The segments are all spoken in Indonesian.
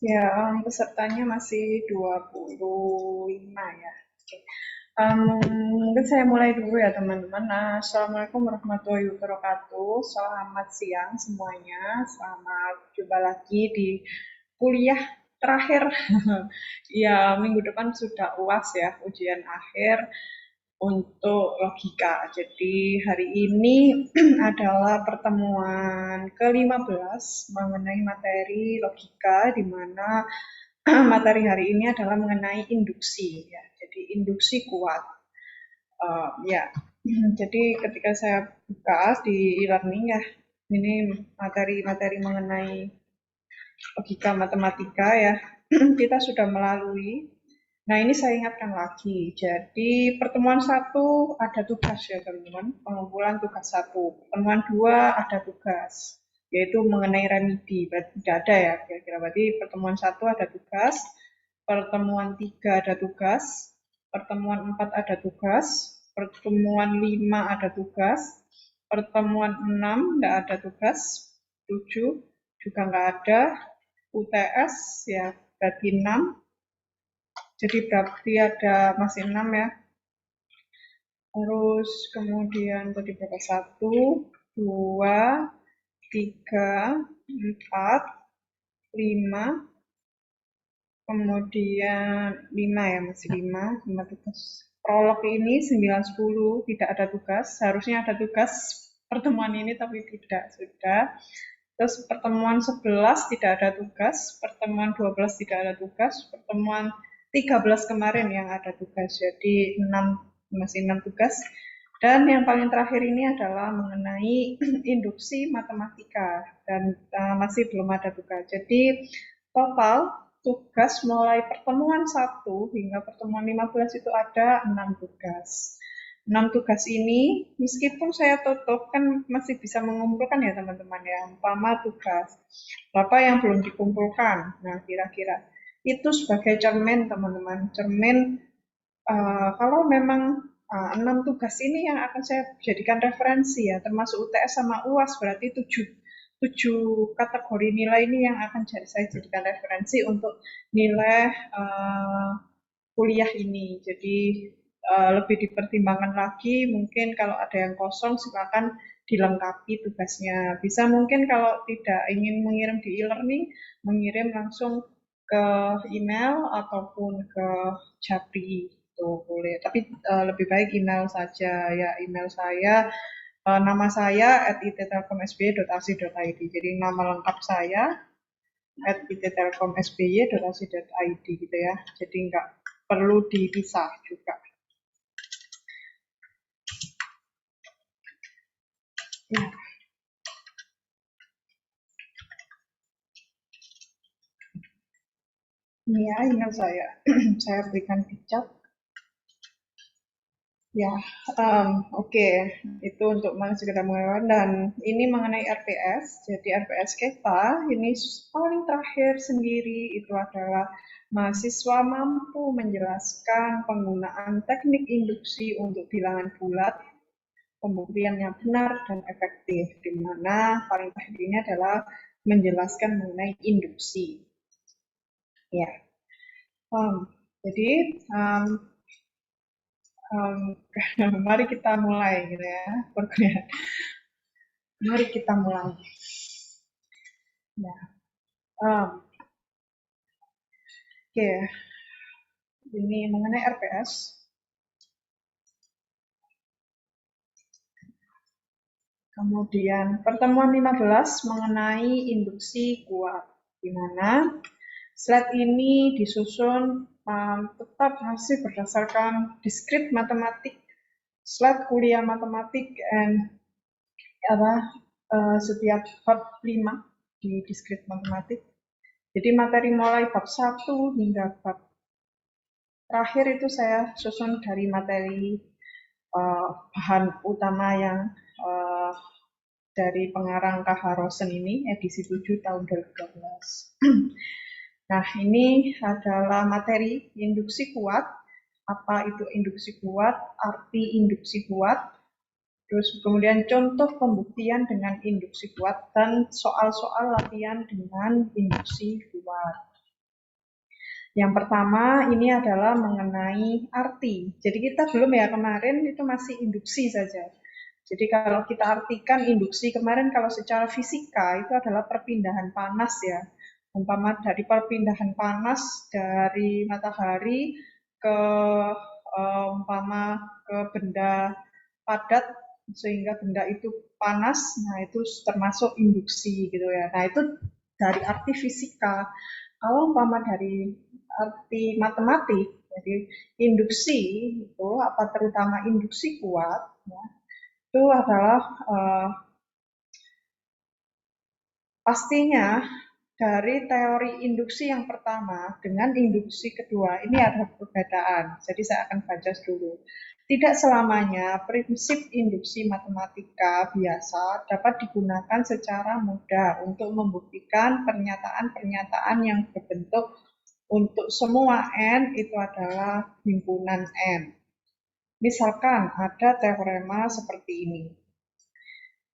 Ya, pesertanya masih 25 ya. Oke. Mungkin saya mulai dulu ya teman-teman. Nah, Assalamualaikum warahmatullahi wabarakatuh. Selamat siang semuanya. Selamat jumpa lagi di kuliah terakhir. Ya, minggu depan sudah UAS ya, ujian akhir untuk logika. Jadi hari ini adalah pertemuan ke-15 mengenai materi logika, di mana materi hari ini adalah mengenai induksi ya. Jadi induksi kuat. Ya, jadi ketika saya buka di e-learning ya, ini materi-materi mengenai logika matematika ya, kita sudah melalui. Nah, ini saya ingatkan lagi. Jadi, pertemuan satu ada tugas ya, teman-teman. Pengumpulan tugas satu. Pertemuan dua ada tugas, yaitu mengenai remedi. Berarti tidak ada ya, kira-kira. Berarti pertemuan satu ada tugas, pertemuan tiga ada tugas, pertemuan empat ada tugas, pertemuan lima ada tugas, pertemuan enam tidak ada tugas, tujuh juga nggak ada, UTS ya berarti 6. Jadi berarti ada masih 6 ya. Terus kemudian tadi berapa? 1, 2, 3, 4, 5, kemudian 5 ya, masih 5 tugas. Prolog ini 9, 10 tidak ada tugas, harusnya ada tugas pertemuan ini tapi tidak, sudah. Terus pertemuan 11 tidak ada tugas, pertemuan 12 tidak ada tugas, pertemuan 13 kemarin yang ada tugas, jadi 6, masih 6 tugas. Dan yang paling terakhir ini adalah mengenai induksi matematika, dan masih belum ada tugas. Jadi total tugas mulai pertemuan 1 hingga pertemuan 15 itu ada 6 tugas. 6 tugas ini, meskipun saya tutup, kan masih bisa mengumpulkan ya teman-teman ya. Umpama tugas, berapa yang belum dikumpulkan. Nah, kira-kira itu sebagai cermin teman-teman. Cermin kalau memang 6 tugas ini yang akan saya jadikan referensi ya, termasuk UTS sama UAS, berarti 7 kategori nilai ini yang akan saya jadikan referensi untuk nilai kuliah ini. Jadi lebih dipertimbangkan lagi, mungkin kalau ada yang kosong silakan dilengkapi tugasnya. Bisa mungkin kalau tidak ingin mengirim di e-learning, mengirim langsung ke email ataupun ke Japri itu boleh. Tapi lebih baik email saja ya, email saya nama saya @ittelkomsby.ac.id. Jadi nama lengkap saya @ittelkomsby.ac.id gitu ya. Jadi nggak perlu dipisah juga. Ya, ini ya email saya. Saya berikan di chat. Ya, oke. Itu untuk segera mengenai dan ini mengenai RPS. Jadi RPS kita ini paling terakhir sendiri itu adalah mahasiswa mampu menjelaskan penggunaan teknik induksi untuk bilangan bulat, pembuktian yang benar dan efektif, di mana paling terakhir ini adalah menjelaskan mengenai induksi. Ya, jadi um, um, mari kita mulai gitu ya perkuliahan. Mari kita mulai. Ya, oke. Ini mengenai RPS. Kemudian pertemuan 15 mengenai induksi kuat, di mana slide ini disusun tetap masih berdasarkan diskrit matematik, slide kuliah matematik, dan apa setiap bab 5 di diskrit matematik. Jadi materi mulai bab 1 hingga bab terakhir itu saya susun dari materi bahan utama yang uh, dari pengarang K.H. Rosen ini, edisi 7 tahun 2012. Nah, ini adalah materi induksi kuat. Apa itu induksi kuat? Arti induksi kuat. Terus kemudian contoh pembuktian dengan induksi kuat dan soal-soal latihan dengan induksi kuat. Yang pertama ini adalah mengenai arti. Jadi kita belum ya, kemarin itu masih induksi saja. Jadi kalau kita artikan induksi kemarin, kalau secara fisika itu adalah perpindahan panas ya. Umpama dari perpindahan panas dari matahari ke umpama ke benda padat sehingga benda itu panas, nah itu termasuk induksi gitu ya. Nah itu dari arti fisika. Kalau umpama dari arti matematik, jadi induksi itu apa, terutama induksi kuat, ya, itu adalah pastinya dari teori induksi yang pertama dengan induksi kedua ini ada perbedaan. Jadi saya akan baca dulu. Tidak selamanya prinsip induksi matematika biasa dapat digunakan secara mudah untuk membuktikan pernyataan-pernyataan yang berbentuk untuk semua n itu adalah himpunan n. Misalkan ada teorema seperti ini.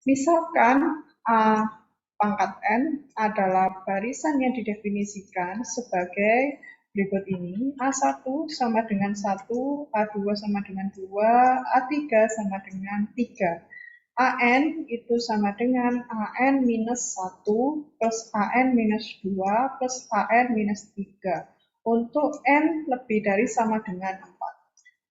Misalkan A pangkat N adalah barisan yang didefinisikan sebagai berikut ini. A1 sama dengan 1, A2 sama dengan 2, A3 sama dengan 3. AN itu sama dengan AN minus 1 plus AN minus 2 plus AN minus 3. Untuk N lebih dari sama dengan 4.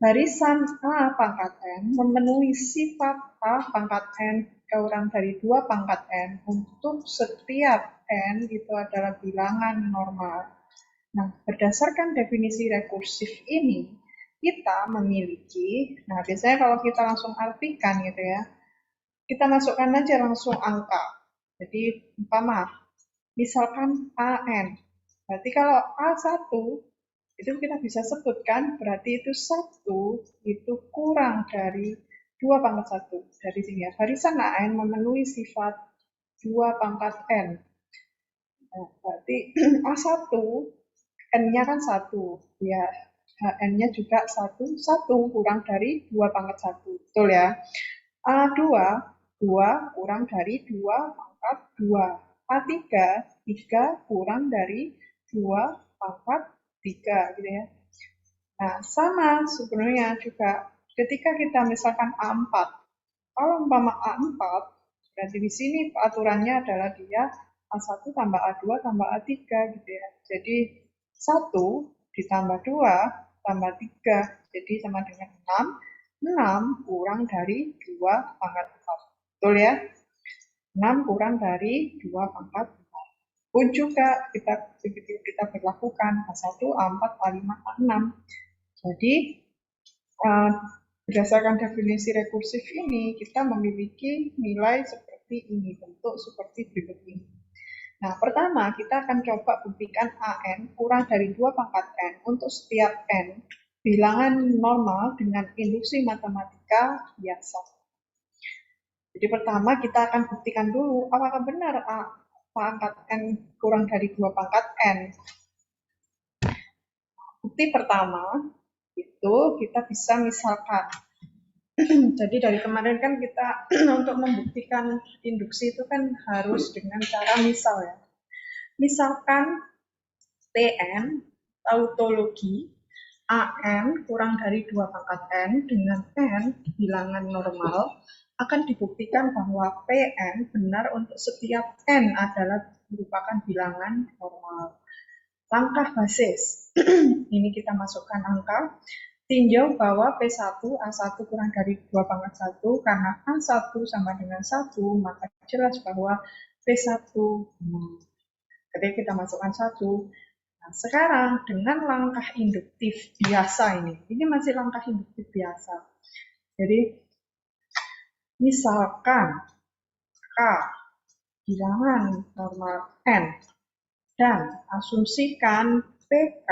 Barisan A pangkat N memenuhi sifat A pangkat N kurang dari 2 pangkat N untuk setiap N itu adalah bilangan normal. Nah, berdasarkan definisi rekursif ini, kita memiliki, nah biasanya kalau kita langsung artikan gitu ya, kita masukkan aja langsung angka. Jadi, umpama, misalkan AN, berarti kalau A1 itu kita bisa sebutkan berarti itu 1 itu kurang dari 2 pangkat 1 dari sini ya. Barisan AN memenuhi sifat 2 pangkat N. Nah, berarti A1 N-nya kan 1 ya, N-nya juga 1, 1 kurang dari 2 pangkat 1, betul ya. A2 2 kurang dari 2 pangkat 2. A3 3 kurang dari 2 pangkat 3 gitu ya. Nah, sama sebenarnya juga ketika kita misalkan A4. Kalau umpama A4, berarti di sini aturannya adalah dia A1 tambah A2 tambah A3 gitu ya. Jadi 1 ditambah 2 tambah 3, jadi sama dengan 6. 6 kurang dari 2 pangkat 4. Betul ya? 6 kurang dari 2 pangkat 4. Pun juga kita berlakukan A1, A4, A5, A6. Jadi berdasarkan definisi rekursif ini, kita memiliki nilai seperti ini, bentuk seperti berikut ini. Nah, pertama kita akan coba buktikan AN kurang dari 2 pangkat N untuk setiap N bilangan normal dengan induksi matematika biasa. Jadi pertama kita akan buktikan dulu apakah benar A pangkat N kurang dari 2 pangkat N. Bukti pertama itu kita bisa misalkan. Jadi dari kemarin kan kita untuk membuktikan induksi itu kan harus dengan cara misal ya. Misalkan TN, tautologi, AN kurang dari 2 pangkat N dengan N bilangan normal, akan dibuktikan bahwa PN benar untuk setiap N adalah merupakan bilangan normal. Langkah basis, ini kita masukkan angka, tinjau bahwa P1 A1 kurang dari 2 pangkat 1, karena A1 sama dengan 1, maka jelas bahwa P1 ketika kita masukkan 1. Nah, sekarang dengan langkah induktif biasa ini masih langkah induktif biasa. Jadi, misalkan K bilangan normal N dan asumsikan PK,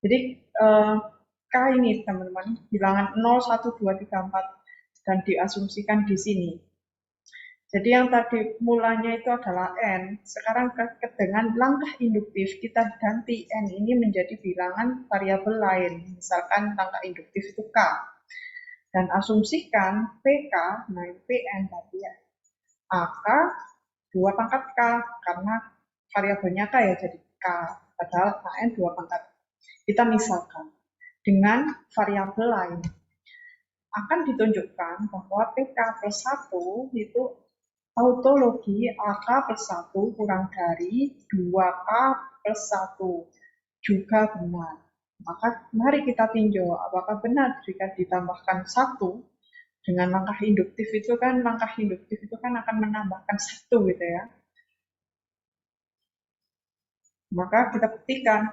jadi K ini teman-teman bilangan 0, 1, 2, 3, 4 dan diasumsikan di sini. Jadi yang tadi mulanya itu adalah N, sekarang dengan langkah induktif kita ganti N ini menjadi bilangan variabel lain, misalkan langkah induktif itu K. Dan asumsikan PK, nah PN tadi ya, AK 2 pangkat K, karena variabelnya K ya jadi K. padahal AN 2 pangkat. Kita misalkan dengan variabel lain akan ditunjukkan bahwa PK plus 1 itu tautologi AK plus 1 kurang dari 2K plus 1 juga benar. Maka mari kita tinjau apakah benar jika ditambahkan 1 dengan langkah induktif itu kan akan menambahkan 1 gitu ya. Maka kita buktikan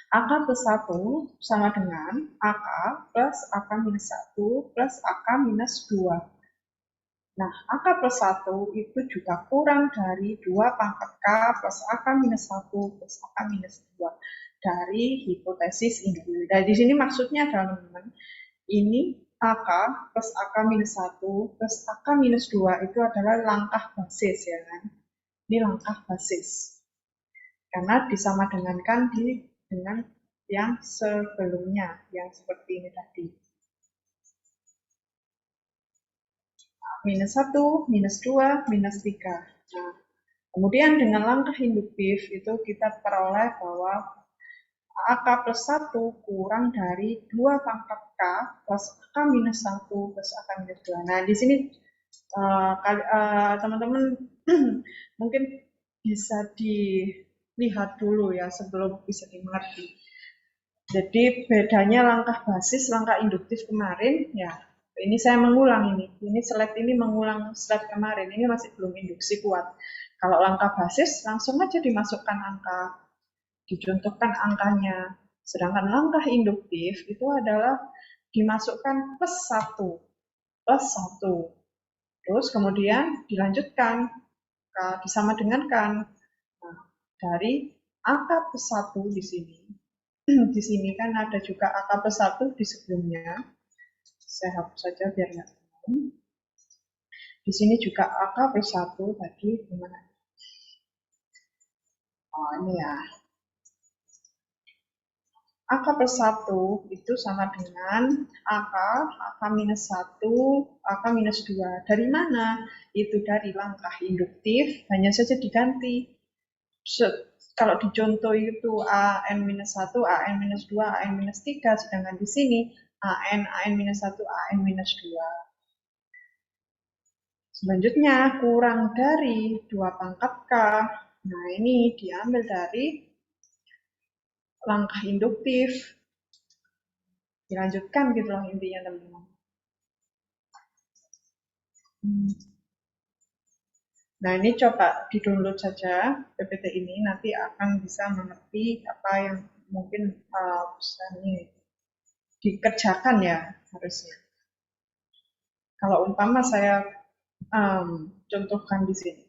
AK plus 1 sama dengan AK plus AK minus 1 plus AK minus 2. Nah, AK plus 1 itu juga kurang dari 2 pangkat K plus AK minus 1 plus AK minus 2 dari hipotesis induktif. Nah, di sini maksudnya adalah teman-teman, ini AK plus AK minus 1 plus AK minus 2 itu adalah langkah basis ya kan. Ini langkah basis. Karena disama dengankan dengan yang sebelumnya, yang seperti ini tadi. Minus 1, minus 2, minus 3. Nah, kemudian dengan langkah induktif itu kita peroleh bahwa AK plus 1 kurang dari 2 pangkat K plus AK minus 1 plus AK minus 2. Nah, di sini teman-teman mungkin bisa dilihat dulu ya sebelum bisa dimengerti. Jadi bedanya langkah basis, langkah induktif kemarin, ya ini saya mengulang ini slide ini mengulang slide kemarin, ini masih belum induksi kuat. Kalau langkah basis langsung aja dimasukkan angka, dicontohkan angkanya. Sedangkan langkah induktif itu adalah dimasukkan plus 1, plus 1. Terus kemudian dilanjutkan, disama dengankan. Nah, dari angka plus 1 di sini. Di sini kan ada juga AK plus 1 di sebelumnya. Saya hapus saja biar nggak tahu. Di sini juga AK plus 1 tadi gimana? Oh, ini ya. AK plus 1 itu sama dengan AK minus 1, AK minus 2. Dari mana? Itu dari langkah induktif, hanya saja diganti. Kalau di contoh itu AN minus 1, AN minus 2, AN minus 3, sedangkan di sini AN minus 1, AN minus 2. Selanjutnya kurang dari 2 pangkat K. Nah, ini diambil dari langkah induktif. Dilanjutkan gitu loh intinya teman-teman. Nah, ini coba di-download saja PPT ini, nanti akan bisa mengerti apa yang mungkin bisa dikerjakan ya harusnya. Kalau umpama saya contohkan di sini.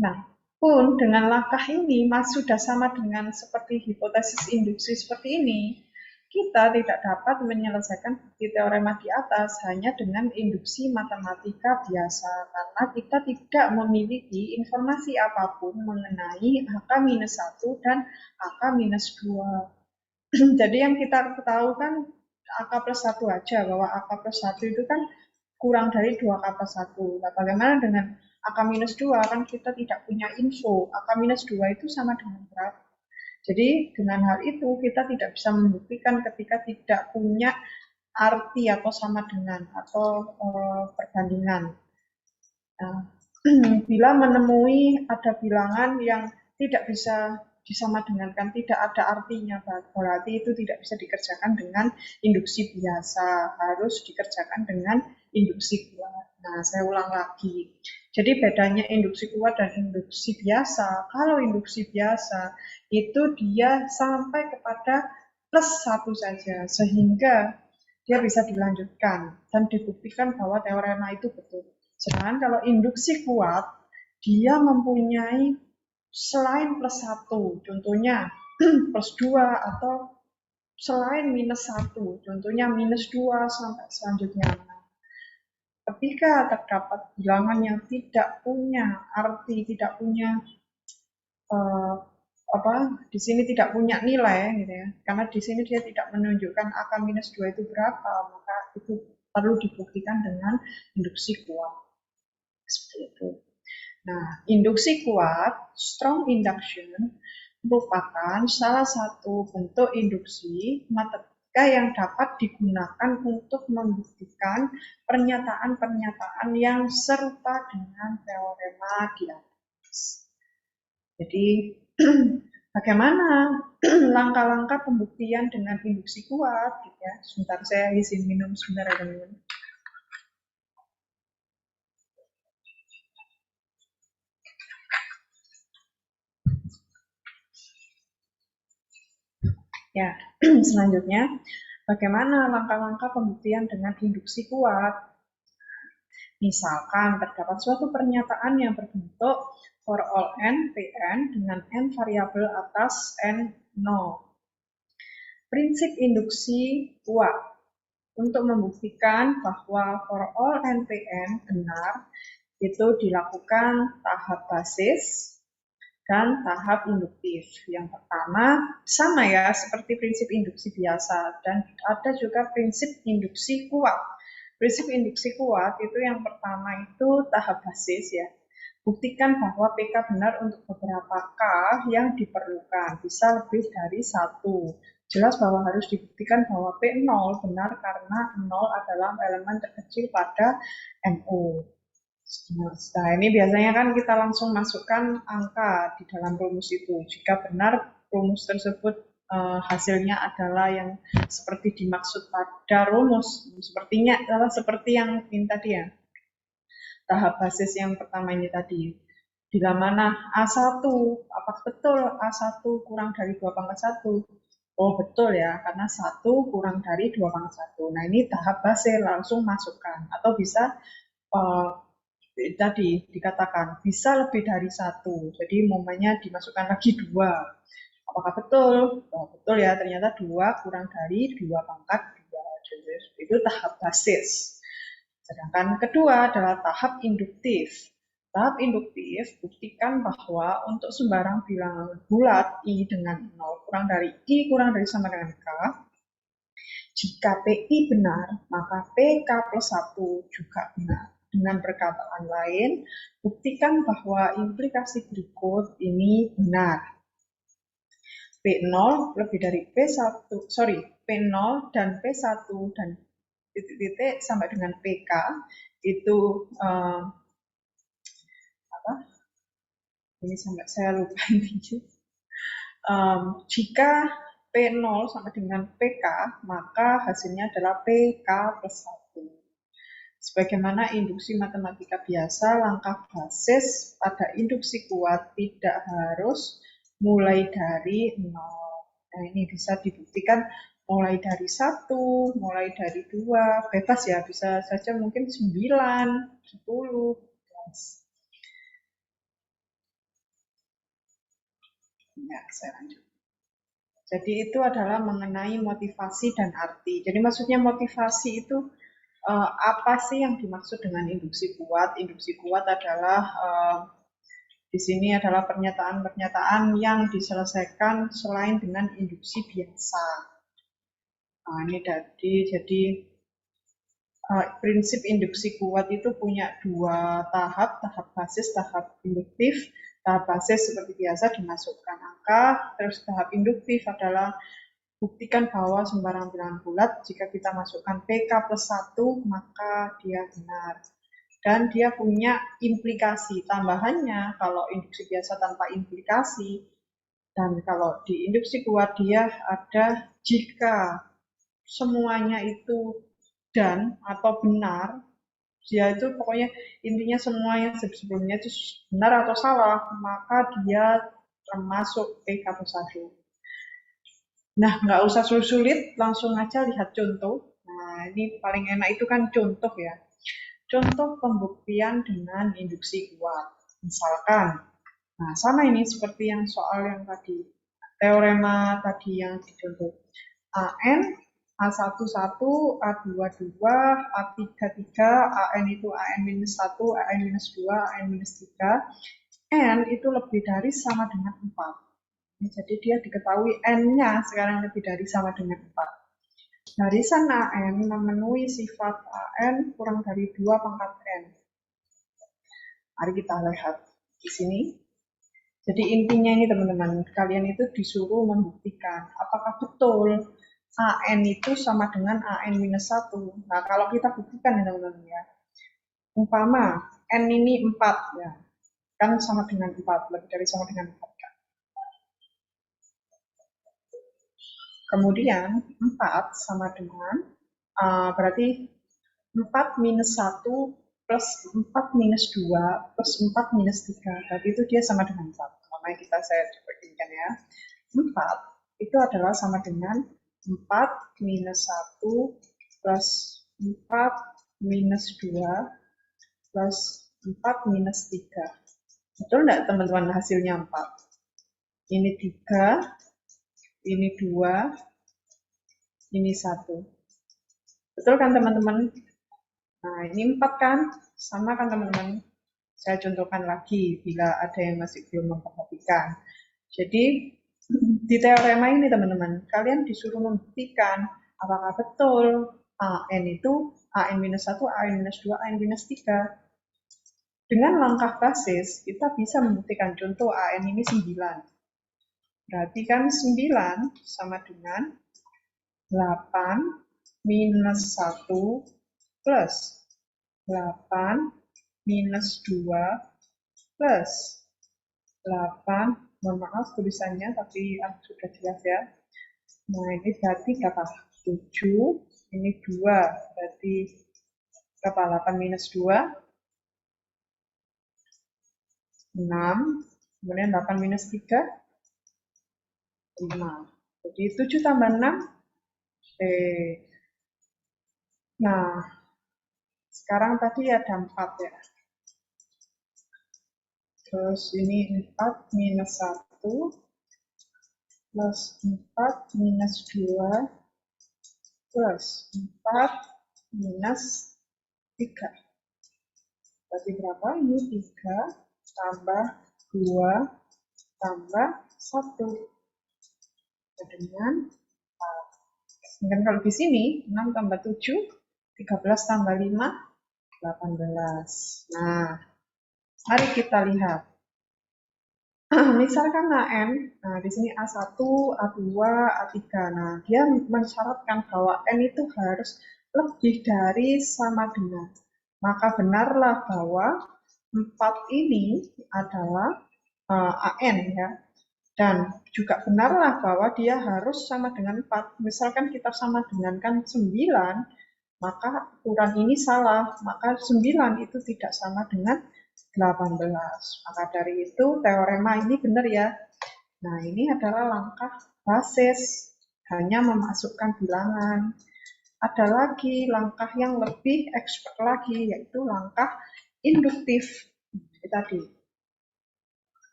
Nah, pun dengan langkah ini sudah sama dengan seperti hipotesis induksi seperti ini, kita tidak dapat menyelesaikan bukti teorema di atas hanya dengan induksi matematika biasa karena kita tidak memiliki informasi apapun mengenai AK-1 dan AK-2. Jadi yang kita tahu kan AK plus 1 aja, bahwa AK plus 1 itu kan kurang dari 2K plus 1. Nah, bagaimana dengan AK minus 2? Kan kita tidak punya info. AK minus 2 itu sama dengan berapa? Jadi dengan hal itu kita tidak bisa membuktikan ketika tidak punya arti atau sama dengan atau perbandingan. Nah, bila menemui ada bilangan yang tidak bisa disama dengankan, tidak ada artinya, berarti itu tidak bisa dikerjakan dengan induksi biasa, harus dikerjakan dengan induksi kuat. Nah, saya ulang lagi. Jadi bedanya induksi kuat dan induksi biasa. Kalau induksi biasa itu dia sampai kepada plus 1 saja, sehingga dia bisa dilanjutkan dan dibuktikan bahwa teorema itu betul. Sedangkan kalau induksi kuat, dia mempunyai selain plus 1, contohnya plus 2, atau selain minus 1, contohnya minus 2 sampai selanjutnya. Ketika terdapat bilangan yang tidak punya arti, tidak punya di sini tidak punya nilai gitu ya, karena di sini dia tidak menunjukkan AK minus 2 itu berapa, maka itu perlu dibuktikan dengan induksi kuat seperti itu. Nah, induksi kuat, strong induction, merupakan salah satu bentuk induksi matematika yang dapat digunakan untuk membuktikan pernyataan-pernyataan yang serupa dengan teorema di atas. Jadi, bagaimana langkah-langkah pembuktian dengan induksi kuat? Gitu ya. Sebentar, saya izin minum sebentar ya teman-teman. Ya, selanjutnya, bagaimana langkah-langkah pembuktian dengan induksi kuat? Misalkan terdapat suatu pernyataan yang berbentuk for all n Pn dengan n variabel atas n 0. Prinsip induksi kuat untuk membuktikan bahwa for all n Pn benar itu dilakukan tahap basis dan tahap induktif. Yang pertama sama ya seperti prinsip induksi biasa, dan ada juga prinsip induksi kuat. Prinsip induksi kuat itu yang pertama itu tahap basis ya. Buktikan bahwa PK benar untuk beberapa K yang diperlukan, bisa lebih dari satu. Jelas bahwa harus dibuktikan bahwa P0 benar karena 0 adalah elemen terkecil pada MO. Nah, ini biasanya kan kita langsung masukkan angka di dalam rumus itu. Jika benar rumus tersebut hasilnya adalah yang seperti dimaksud pada rumus, sepertinya adalah seperti yang ini tadi ya. Tahap basis yang pertama ini tadi. Bila mana A1, apakah betul A1 kurang dari 2 pangkat 1? Oh betul ya, karena 1 kurang dari 2 pangkat 1. Nah ini tahap basis, langsung masukkan. Atau bisa tadi dikatakan bisa lebih dari satu, jadi momennya dimasukkan lagi 2. Apakah betul? Oh, betul ya, ternyata 2 kurang dari 2 pangkat 2. Jadi, itu tahap basis. Sedangkan kedua adalah tahap induktif. Tahap induktif, buktikan bahwa untuk sembarang bilangan bulat I dengan 0 kurang dari I kurang dari sama dengan K, jika PI benar, maka PK plus 1 juga benar. Dengan perkataan lain, buktikan bahwa implikasi berikut ini benar. P0 lebih dari P1, P0 dan P1 dan titik-titik sampai dengan PK itu apa? Ini sampai saya lupa intinya. Jika P0 sampai dengan PK, maka hasilnya adalah PK plus 1. Sebagaimana induksi matematika biasa, langkah basis pada induksi kuat tidak harus mulai dari 0. Nah, ini bisa dibuktikan mulai dari 1, mulai dari 2, bebas ya, bisa saja mungkin 9, 10, 11. Ya, saya lanjut. Jadi itu adalah mengenai motivasi dan arti. Jadi maksudnya motivasi itu apa sih yang dimaksud dengan induksi kuat? Induksi kuat adalah di sini adalah pernyataan-pernyataan yang diselesaikan selain dengan induksi biasa. Nah, ini jadi prinsip induksi kuat itu punya 2 tahap, tahap basis, tahap induktif. Tahap basis seperti biasa dimasukkan angka, terus tahap induktif adalah buktikan bahwa sembarang bilangan bulat jika kita masukkan PK plus 1 maka dia benar. Dan dia punya implikasi tambahannya kalau induksi biasa tanpa implikasi. Dan kalau di induksi kuat dia ada jika semuanya itu dan atau benar, dia itu pokoknya intinya semuanya sebelumnya itu benar atau salah, maka dia termasuk PK plus 1. Nah, nggak usah sulit-sulit, langsung aja lihat contoh. Nah, ini paling enak itu kan contoh ya. Contoh pembuktian dengan induksi kuat. Misalkan, nah sama ini seperti yang soal yang tadi, teorema tadi yang dicontoh. AN, A11, A22, A33, AN itu AN minus 1, AN minus 2, AN minus 3. N itu lebih dari sama dengan 4. Jadi dia diketahui N-nya sekarang lebih dari sama dengan 4. Barisan AN memenuhi sifat AN kurang dari 2 pangkat N. Mari kita lihat. di sini. Jadi intinya ini teman-teman, kalian itu disuruh membuktikan apakah betul AN itu sama dengan AN minus 1. Nah, kalau kita buktikan ya teman-teman ya, umpama N ini 4 ya, kan sama dengan 4, lebih dari sama dengan 4 kan. Kemudian 4 sama dengan, berarti 4 minus 1 plus 4 minus 2 plus 4 minus 3. Berarti itu dia sama dengan 4. Makanya saya coba inginkan ya. 4 itu adalah sama dengan 4 minus 1 plus 4 minus 2 plus 4 minus 3. Betul enggak teman-teman hasilnya 4? Ini 3, ini 2, ini 1. Betul kan teman-teman? Nah, ini 4 kan? Sama kan teman-teman? Saya contohkan lagi bila ada yang masih belum memperhatikan. Jadi, di teorema ini teman-teman, kalian disuruh membuktikan apakah betul AN itu AN-1, AN-2, AN-3. Dengan langkah basis, kita bisa membuktikan contoh AN ini 9. Berarti kan 9 sama dengan 8 minus 1 plus 8 minus 2 plus 8, mohon maaf tulisannya tapi sudah jelas ya. Nah ini berarti berapa? 7, ini 2, berarti berapa? 8 minus 2, 6, kemudian 8 minus 3, 5. Jadi 7 tambah 6, Nah, sekarang tadi ada 4 ya. Terus ini 4 minus 1 plus 4 minus 2 plus 4 minus 3. Berarti berapa? Ini 3 tambah 2 tambah 1. Dengan 4. Dan kalau di sini 6 tambah 7, 13 tambah 5, 18. Nah, mari kita lihat. Misalkan AN, nah di sini A1, A2, A3. Nah, dia mensyaratkan bahwa N itu harus lebih dari sama dengan. Maka benarlah bahwa 4 ini adalah AN ya. Dan juga benarlah bahwa dia harus sama dengan 4. Misalkan kita sama dengan kan 9, maka ukuran ini salah. Maka 9 itu tidak sama dengan 18. Maka dari itu teorema ini benar ya. Nah, ini adalah langkah basis, hanya memasukkan bilangan. Ada lagi langkah yang lebih expert lagi, yaitu langkah induktif. Ini tadi.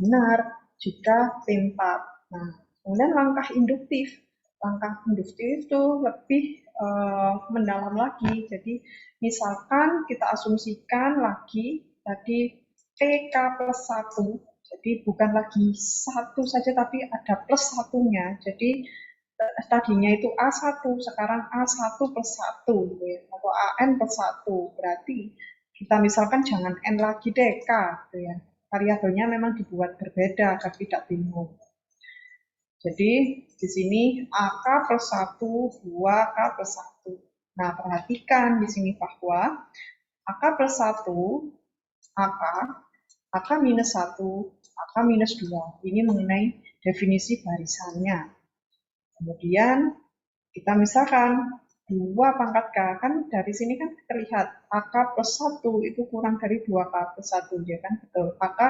Benar jika P4. Nah, kemudian langkah induktif. Langkah induktif itu lebih mendalam lagi. Jadi, misalkan kita asumsikan lagi tadi PK plus 1. Jadi, bukan lagi 1 saja, tapi ada plus 1-nya. Jadi, tadinya itu A1, sekarang A1 plus 1, gitu ya, atau AN plus 1. Berarti, kita misalkan jangan N lagi deh, K, gitu ya. Variabelnya memang dibuat berbeda agar tidak bingung. Jadi di sini AK plus 1, 2K plus 1. Nah, perhatikan di sini bahwa AK plus 1, AK minus 1, AK minus 2. Ini mengenai definisi barisannya. Kemudian kita misalkan 2 pangkat K, kan dari sini kan terlihat AK plus 1 itu kurang dari 2K plus 1, ya kan? Betul. AK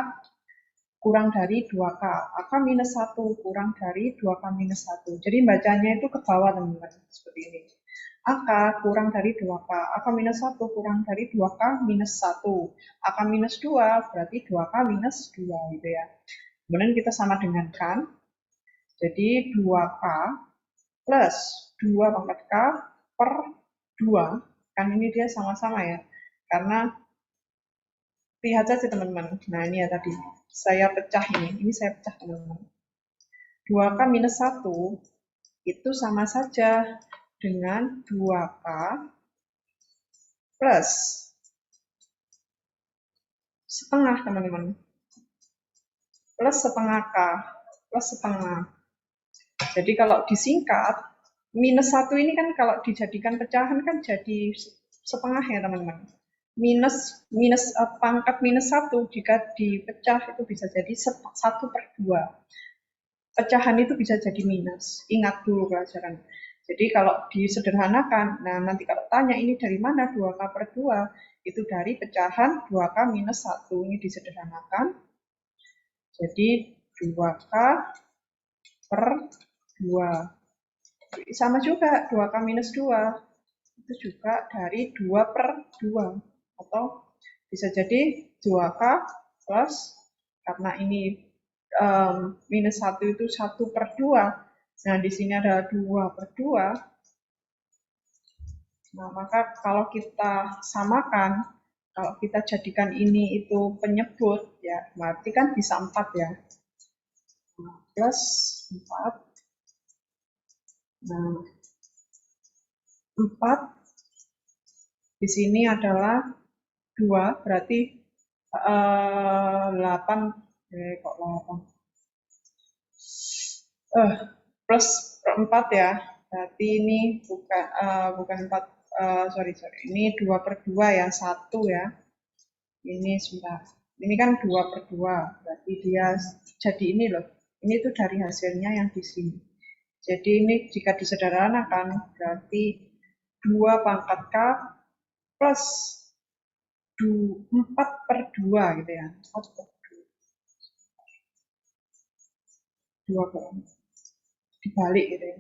kurang dari 2K. AK minus 1 kurang dari 2K minus 1. Jadi bacanya itu ke bawah teman-teman, seperti ini. AK kurang dari 2K. AK minus 1 kurang dari 2K minus 1. AK minus 2 berarti 2K minus 2 gitu ya. Kemudian kita sama dengankan. Jadi 2K plus 2 pangkat K per 2. Kan ini dia sama-sama ya. Karena lihat saja teman-teman. Nah ini ya tadi. Saya pecah ini saya pecah teman-teman. 2K minus 1 itu sama saja dengan 2K plus setengah teman-teman. plus setengah K plus setengah. Jadi kalau disingkat, minus 1 ini kan kalau dijadikan pecahan kan jadi setengah ya teman-teman. Minus minus pangkat minus 1 jika dipecah itu bisa jadi 1/2. Pecahan itu bisa jadi minus. Ingat dulu pelajaran. Jadi kalau disederhanakan, nah nanti kalau tanya ini dari mana 2K/2, itu dari pecahan 2K minus 1. Ini disederhanakan. Jadi 2K per 2. Sama juga 2K minus 2. Itu juga dari 2/2. Atau bisa jadi 2K plus, karena ini minus 1 itu 1/2. Nah, di sini ada 2/2. Nah, maka kalau kita samakan, kalau kita jadikan ini itu penyebut, ya berarti kan bisa 4 ya. Nah, plus 4. Nah, 4 di sini adalah 2, berarti 8, kok 8? Plus 4 ya, berarti ini bukan 4, sorry, ini 2/2 ya, 1 ya. Ini sebentar, ini kan 2/2, berarti dia jadi ini loh, ini tuh dari hasilnya yang di sini. Jadi ini jika disederhanakan berarti 2 pangkat K plus 4/2 gitu ya, 2 dibalik gitu ya.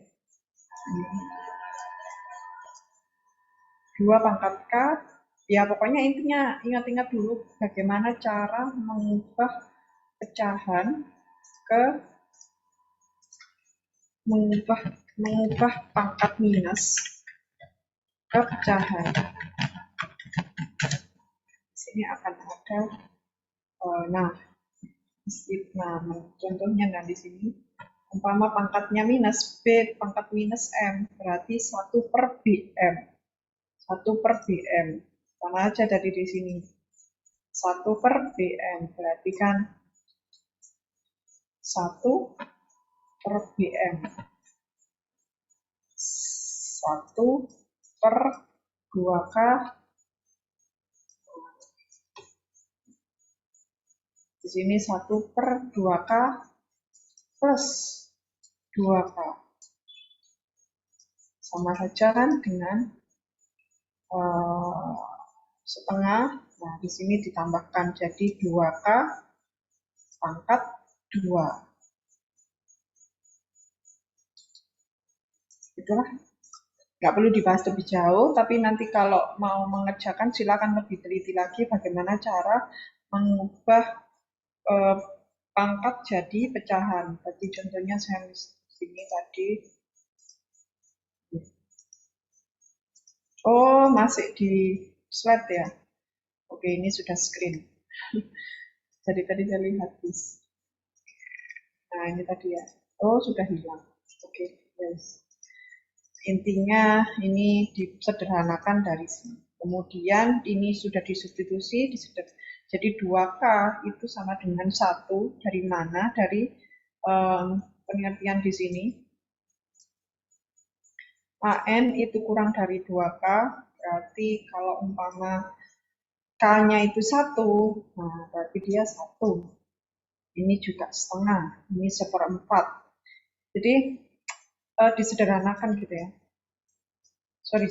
2 pangkat K, ya pokoknya intinya ingat-ingat dulu bagaimana cara mengubah pecahan ke mengubah pangkat minus ke pecahan. Sini akan ada, nah contohnya nah di sini umpama pangkatnya minus B pangkat minus M berarti 1/BM. 1/BM. Sama aja dari di sini. 1/BM berarti kan 1/BM. 1/2K. Di sini 1/2K plus 2K. Sama saja kan dengan setengah. Nah, di sini ditambahkan jadi 2K pangkat 2. Itulah. Nggak perlu dibahas lebih jauh, tapi nanti kalau mau mengerjakan silakan lebih teliti lagi bagaimana cara mengubah pangkat jadi pecahan. Tadi contohnya saya sini tadi. Oh, masih di slide ya. Oke, ini sudah screen. Jadi tadi saya lihat bis. Nah, ini tadi ya. Oh, sudah hilang. Oke, yes. Intinya ini disederhanakan dari sini. Kemudian ini sudah disubstitusi, jadi 2K itu sama dengan 1. Dari mana? Dari pengertian di sini. AN itu kurang dari 2K, berarti kalau umpama K-nya itu 1, nah berarti dia 1. Ini juga setengah, ini 1/4. Jadi disederhanakan gitu ya. Sorry.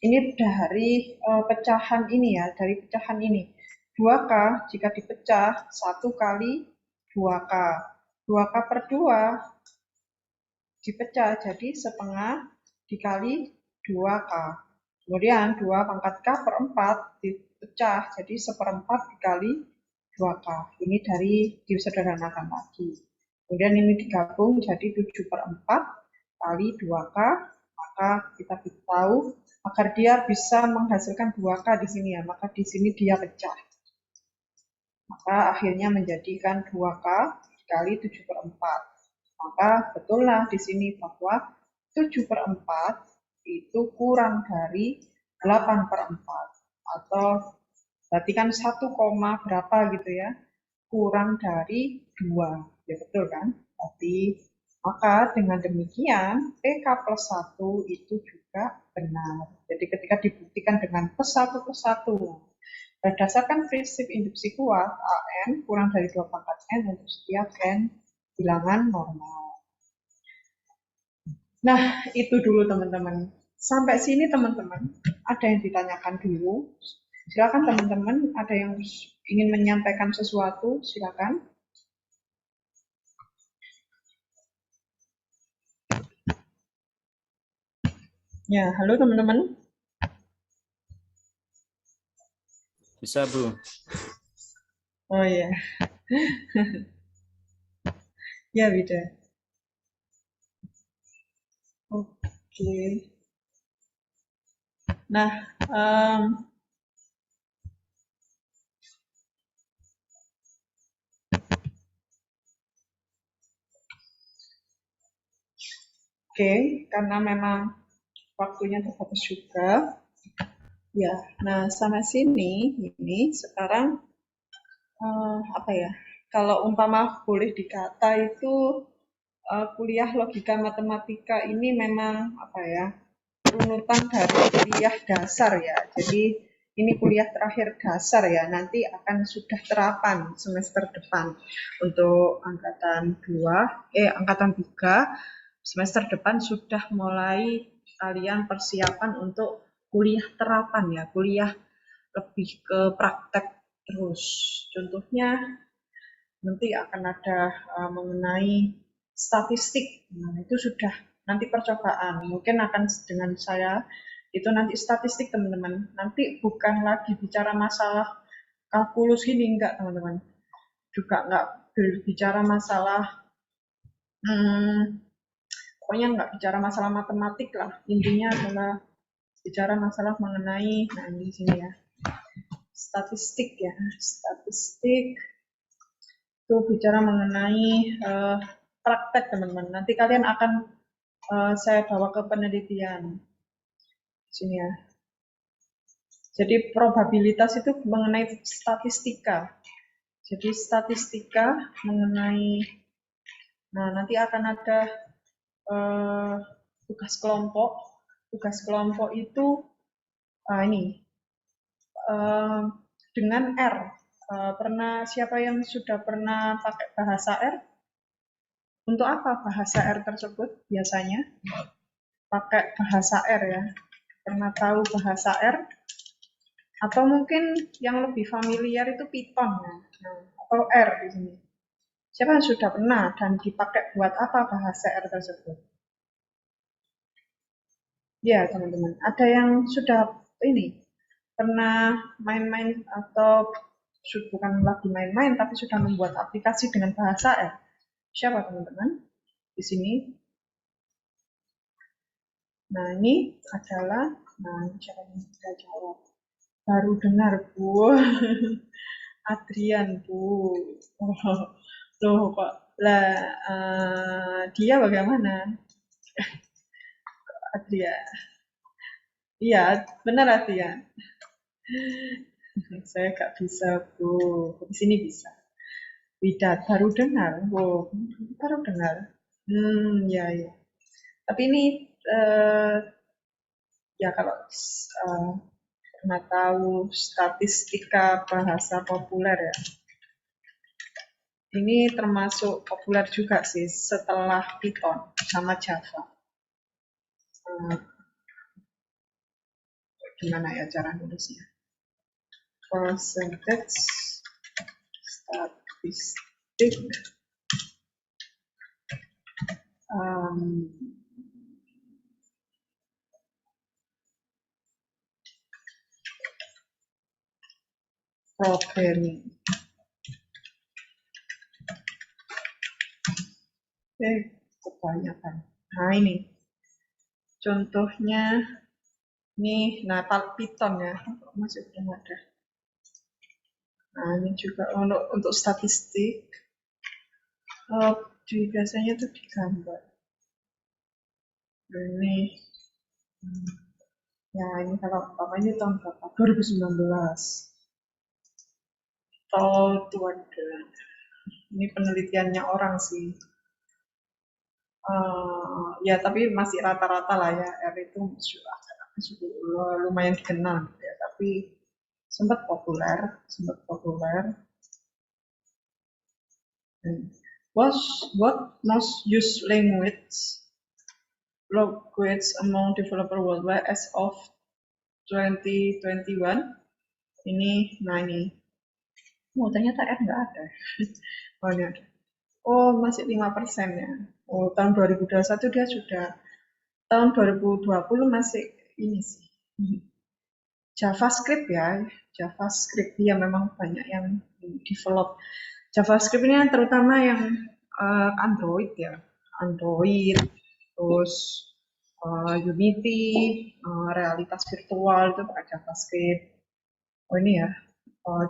Ini dari pecahan ini ya, dari pecahan ini. 2K jika dipecah 1 kali 2K. 2K/2 dipecah jadi setengah dikali 2K. Kemudian 2 pangkat K per 4 dipecah jadi 1/4 dikali 2K. Ini dari disederhanakan lagi. Kemudian ini digabung jadi 7/4 kali 2K. Maka kita tahu agar dia bisa menghasilkan 2K di sini ya, maka di sini dia pecah. Maka akhirnya menjadikan 2K dikali 7/4. Maka betullah di sini bahwa 7/4 itu kurang dari 8/4. Atau berarti kan 1, berapa gitu ya. kurang dari 2. Ya betul kan? Tapi maka dengan demikian PK plus 1 itu juga benar. Jadi ketika dibuktikan dengan plus 1, berdasarkan prinsip induksi kuat, AN kurang dari 2 pangkat N untuk setiap N bilangan normal. Nah, itu dulu teman-teman. Sampai sini teman-teman, ada yang ditanyakan dulu. Silakan teman-teman, ada yang ingin menyampaikan sesuatu, silakan. Ya, halo teman-teman. Bisa, Bu. Oh ya, ya beda. Oke. Nah, oke, karena memang waktunya terbatas juga. Ya, nah sama sini, ini sekarang apa ya? Kalau umpama boleh dikata itu kuliah logika matematika ini memang apa ya? Runutan dari kuliah dasar ya. Jadi ini kuliah terakhir dasar ya. Nanti akan sudah terapan semester depan untuk angkatan 3 semester depan sudah mulai kalian persiapan untuk kuliah terapan ya, kuliah lebih ke praktek terus. Contohnya nanti akan ada mengenai statistik. Nah, itu sudah nanti percobaan. Mungkin akan dengan saya itu nanti statistik teman-teman. Nanti bukan lagi bicara masalah kalkulus ini enggak teman-teman. Juga enggak berbicara masalah pokoknya enggak bicara masalah matematik lah. Intinya adalah bicara masalah mengenai nah di sini ya. Statistik ya. Statistik itu bicara mengenai praktek teman-teman. Nanti kalian akan saya bawa ke penelitian sini ya. Jadi probabilitas itu mengenai statistika. Jadi statistika mengenai, nah nanti akan ada tugas kelompok. Tugas kelompok itu ini dengan R. Pernah siapa yang sudah pernah pakai bahasa R? Untuk apa bahasa R tersebut biasanya? Pakai bahasa R ya. Pernah tahu bahasa R? Atau mungkin yang lebih familiar itu Python ya. Nah, atau R di sini. Siapa yang sudah pernah dan dipakai buat apa bahasa R tersebut? Ya, teman-teman. Ada yang sudah ini pernah main-main atau bukan lagi main-main tapi sudah membuat aplikasi dengan bahasa R. Siapa teman-teman? Di sini. Nah, ini adalah siapa yang bisa jawab? Baru dengar, Bu. Adrian, Bu. Oh, loh kok. Lah, dia bagaimana? Adrian. Iya, benar Adrian. Saya nggak bisa, Bu. Di sini bisa. Widat, baru dengar. Oh, baru dengar. Ya, ya. Tapi ini, ya kalau pernah tahu statistika bahasa populer ya, ini termasuk populer juga sih setelah Python sama Java. Gimana ya cara nulisnya? Percentage statistik um, programming. Kebanyakan. Nah ini contohnya nih, nah Python ya, masih belum ada. Nah ini juga untuk statistik, biasanya tuh digambar. Ini, ya ini kalau ini tahun berapa? 2019. Told wonder. Ini penelitiannya orang sih. Ya tapi masih rata-rata lah ya, R itu lumayan dikenal gitu ya, tapi sempat populer. What most used language among developer worldwide as of 2021? Nah ini. Oh ternyata R nggak ada. Oh ini ada. Oh masih 5% ya. Oh tahun 2021 dia sudah. Tahun 2020 masih ini sih. JavaScript ya, JavaScript ya memang banyak yang develop. JavaScript ini terutama yang Android ya, Android, terus Unity, realitas virtual itu pakai JavaScript. Oh ini ya,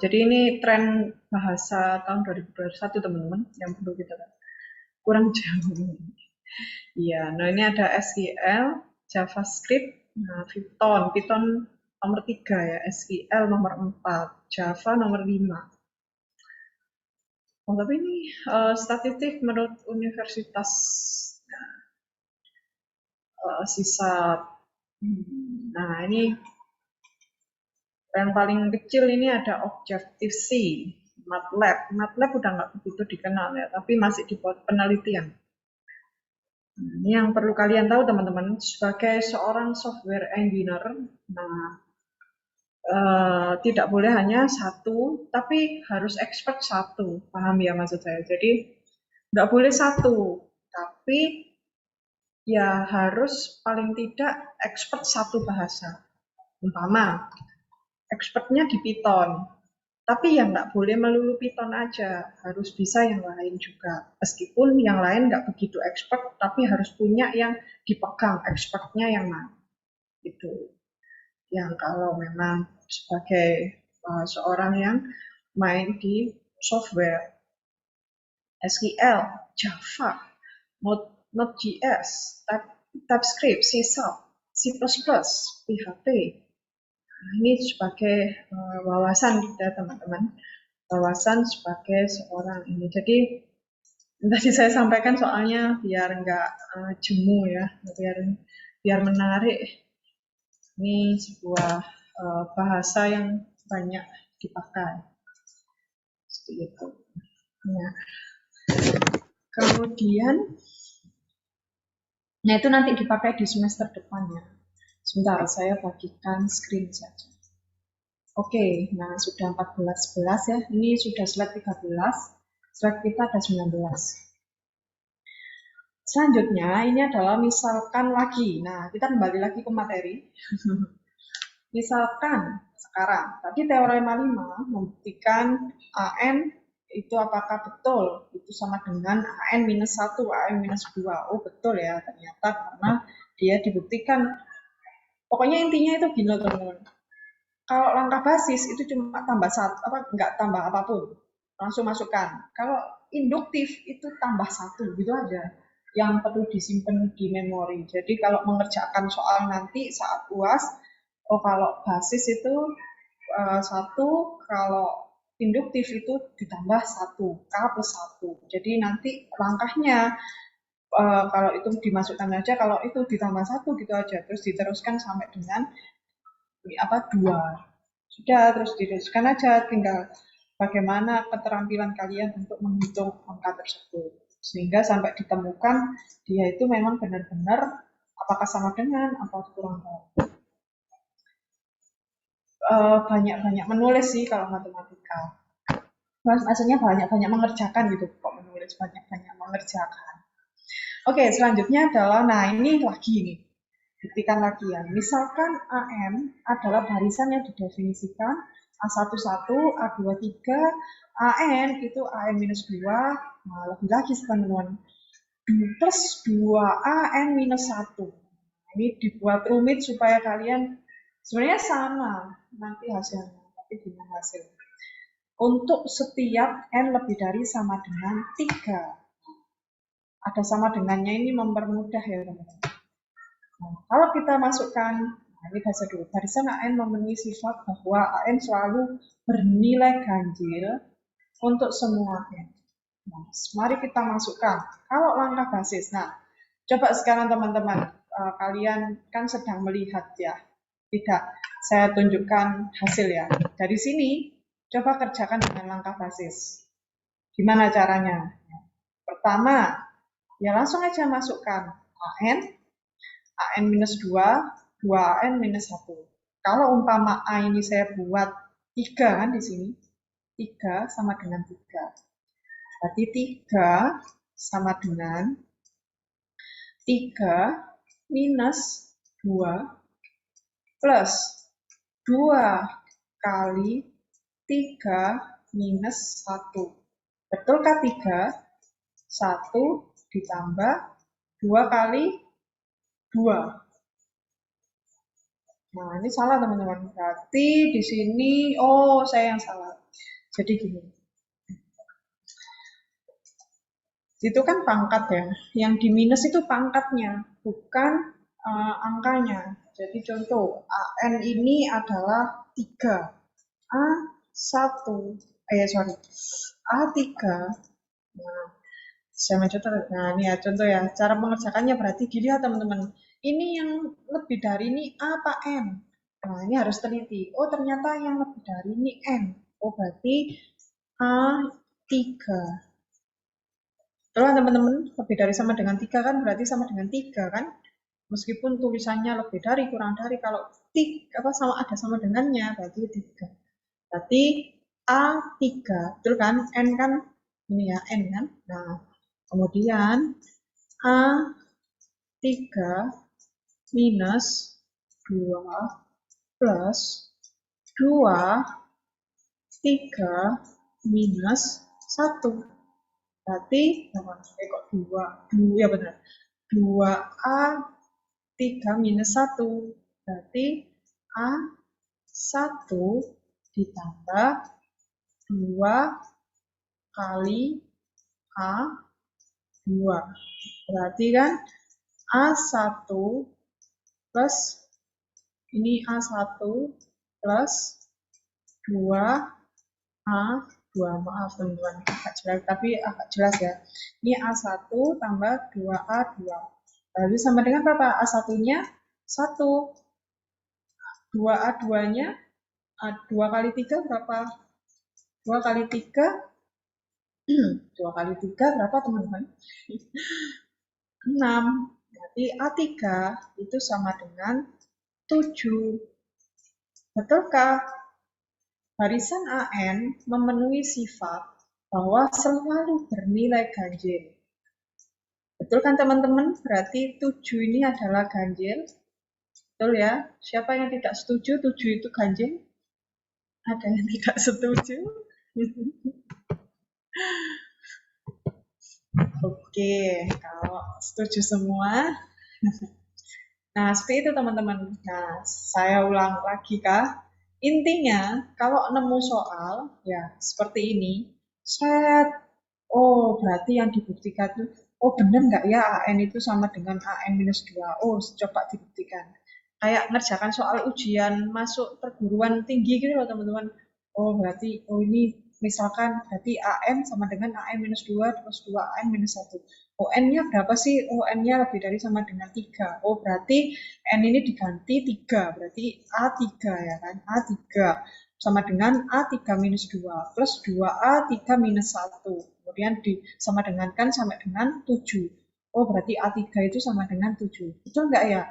jadi ini tren bahasa tahun 2021 teman-teman yang perlu kita kurang jauh. Iya, nah ini ada SQL, JavaScript, nah Python nomor 3 ya, SQL nomor 4, Java nomor 5. Oh, tapi ini statistik menurut Universitas sisa. Nah ini yang paling kecil ini ada Objective-C, MATLAB udah nggak begitu dikenal ya, tapi masih dibuat penelitian. Ini yang perlu kalian tahu teman-teman, sebagai seorang software engineer, nah tidak boleh hanya satu, tapi harus expert satu, paham ya maksud saya. Jadi nggak boleh satu, tapi ya harus paling tidak expert satu bahasa. Umpama expertnya di Python, tapi yang nggak boleh melulu Python aja, harus bisa yang lain juga. Meskipun yang lain nggak begitu expert, tapi harus punya yang dipegang expertnya yang mana. Itu yang kalau memang sebagai seorang yang main di software, SQL, Java, Node.js, TypeScript, C#, C++, PHP. Nah, ini sebagai wawasan kita teman-teman, wawasan sebagai seorang ini. Jadi tadi saya sampaikan soalnya biar nggak jemu ya, biar menarik. Ini sebuah bahasa yang banyak dipakai. Seperti itu. Nah, kemudian, nah itu nanti dipakai di semester depannya. Sebentar, saya bagikan screen saja. Oke, nah sudah 14 ya. Ini sudah slide 13. Slide kita ada 19. Selanjutnya ini adalah misalkan lagi. Nah, kita kembali lagi ke materi. Misalkan sekarang, tadi teorema 5 membuktikan AN itu apakah betul? Itu sama dengan AN minus 1, AN minus 2. Oh betul ya, ternyata karena dia dibuktikan. Pokoknya intinya itu gini teman-teman. Kalau langkah basis itu cuma tambah satu, nggak tambah apapun, langsung masukkan. Kalau induktif itu tambah satu, gitu aja. Yang perlu disimpan di memori. Jadi kalau mengerjakan soal nanti saat UAS, oh kalau basis itu satu, kalau induktif itu ditambah satu, K plus satu. Jadi nanti langkahnya kalau itu dimasukkan aja, kalau itu ditambah satu gitu aja, terus diteruskan sampai dengan dua. Sudah, terus diteruskan aja, tinggal bagaimana keterampilan kalian untuk menghitung angka tersebut. Sehingga sampai ditemukan dia itu memang benar-benar apakah sama dengan atau kurang dari. Banyak-banyak menulis sih kalau matematika. Maksudnya banyak-banyak mengerjakan gitu, kok menulis banyak-banyak mengerjakan. Oke, selanjutnya adalah, nah ini lagi nih, buktikan lagi ya. Misalkan AM adalah barisan yang didefinisikan A11, A23, AN itu AN minus 2, nah lebih lagi teman-teman, plus 2 AN minus 1. Ini dibuat rumit supaya kalian sebenarnya sama nanti hasilnya, tapi dengan hasil. Untuk setiap N lebih dari sama dengan 3. Ada sama dengannya ini mempermudah ya teman-teman. Nah, kalau kita masukkan, nah ini bahasa dulu, barisan AN memenuhi sifat bahwa AN selalu bernilai ganjil untuk semuanya. Nah, mari kita masukkan. Kalau langkah basis, nah, coba sekarang teman-teman, kalian kan sedang melihat ya, tidak, saya tunjukkan hasil ya. Dari sini, coba kerjakan dengan langkah basis. Gimana caranya? Pertama, ya langsung aja masukkan AN minus 2, 2AN minus 1. Kalau umpama A ini saya buat 3 kan di sini, 3 sama dengan 3. Berarti 3 sama dengan 3 minus 2 plus 2 kali 3 minus 1. Betulkah 3? 1 ditambah 2 kali 2. Nah, ini salah teman-teman. Berarti di sini, oh saya yang salah. Jadi gini, itu kan pangkat ya. Yang di minus itu pangkatnya, bukan angkanya. Jadi contoh, AN ini adalah 3. A1, sorry, A3. Nah, saya mencontoh, nah ini ya contoh ya, cara mengerjakannya berarti gini ya teman-teman. Ini yang lebih dari ini A apa N? Nah ini harus teliti. Oh ternyata yang lebih dari ini N. Oh berarti A3. Betul kan teman-teman? Lebih dari sama dengan 3 kan berarti sama dengan 3 kan? Meskipun tulisannya lebih dari, kurang dari, kalau sama ada sama dengannya berarti 3. Berarti A3, betul kan? N kan ini ya, N kan? Nah, kemudian A3 minus 2 plus 2, 3 minus 1. Berarti, kok 2? Ya benar. 2A3 minus 1. Berarti A1 ditambah 2 kali A2. Berarti kan A1 plus ini A1 plus 2A2. Maaf teman-teman, agak jelas, tapi agak jelas ya. Ini A1 tambah 2A2. Lalu sama dengan berapa? A1-nya 1. 2A2-nya 2 kali 3 berapa? 2 kali 3 2 kali 3 berapa teman-teman? 6. Berarti A3 itu sama dengan 7. Betulkah barisan AN memenuhi sifat bahwa selalu bernilai ganjil? Betul kan teman-teman? Berarti 7 ini adalah ganjil. Betul ya? Siapa yang tidak setuju 7 itu ganjil? Ada yang tidak setuju? Oke, kalau setuju semua. Nah, seperti itu teman-teman. Nah, saya ulang lagi kah? Intinya, kalau nemu soal, ya seperti ini, set, oh berarti yang dibuktikan itu, oh benar nggak ya AN itu sama dengan AN minus 2? Oh, coba dibuktikan. Kayak ngerjakan soal ujian masuk perguruan tinggi gitu loh teman-teman. Oh berarti, oh ini misalkan berarti AN sama dengan AN minus 2 plus 2 AN minus 1. Oh N-nya berapa sih? Oh N-nya lebih dari sama dengan 3. Oh berarti N ini diganti 3. Berarti A3 ya kan? A3 sama dengan A3 minus 2 plus 2A3 minus 1. Kemudian sama dengan kan sampai dengan 7. Oh berarti A3 itu sama dengan 7. Betul nggak ya?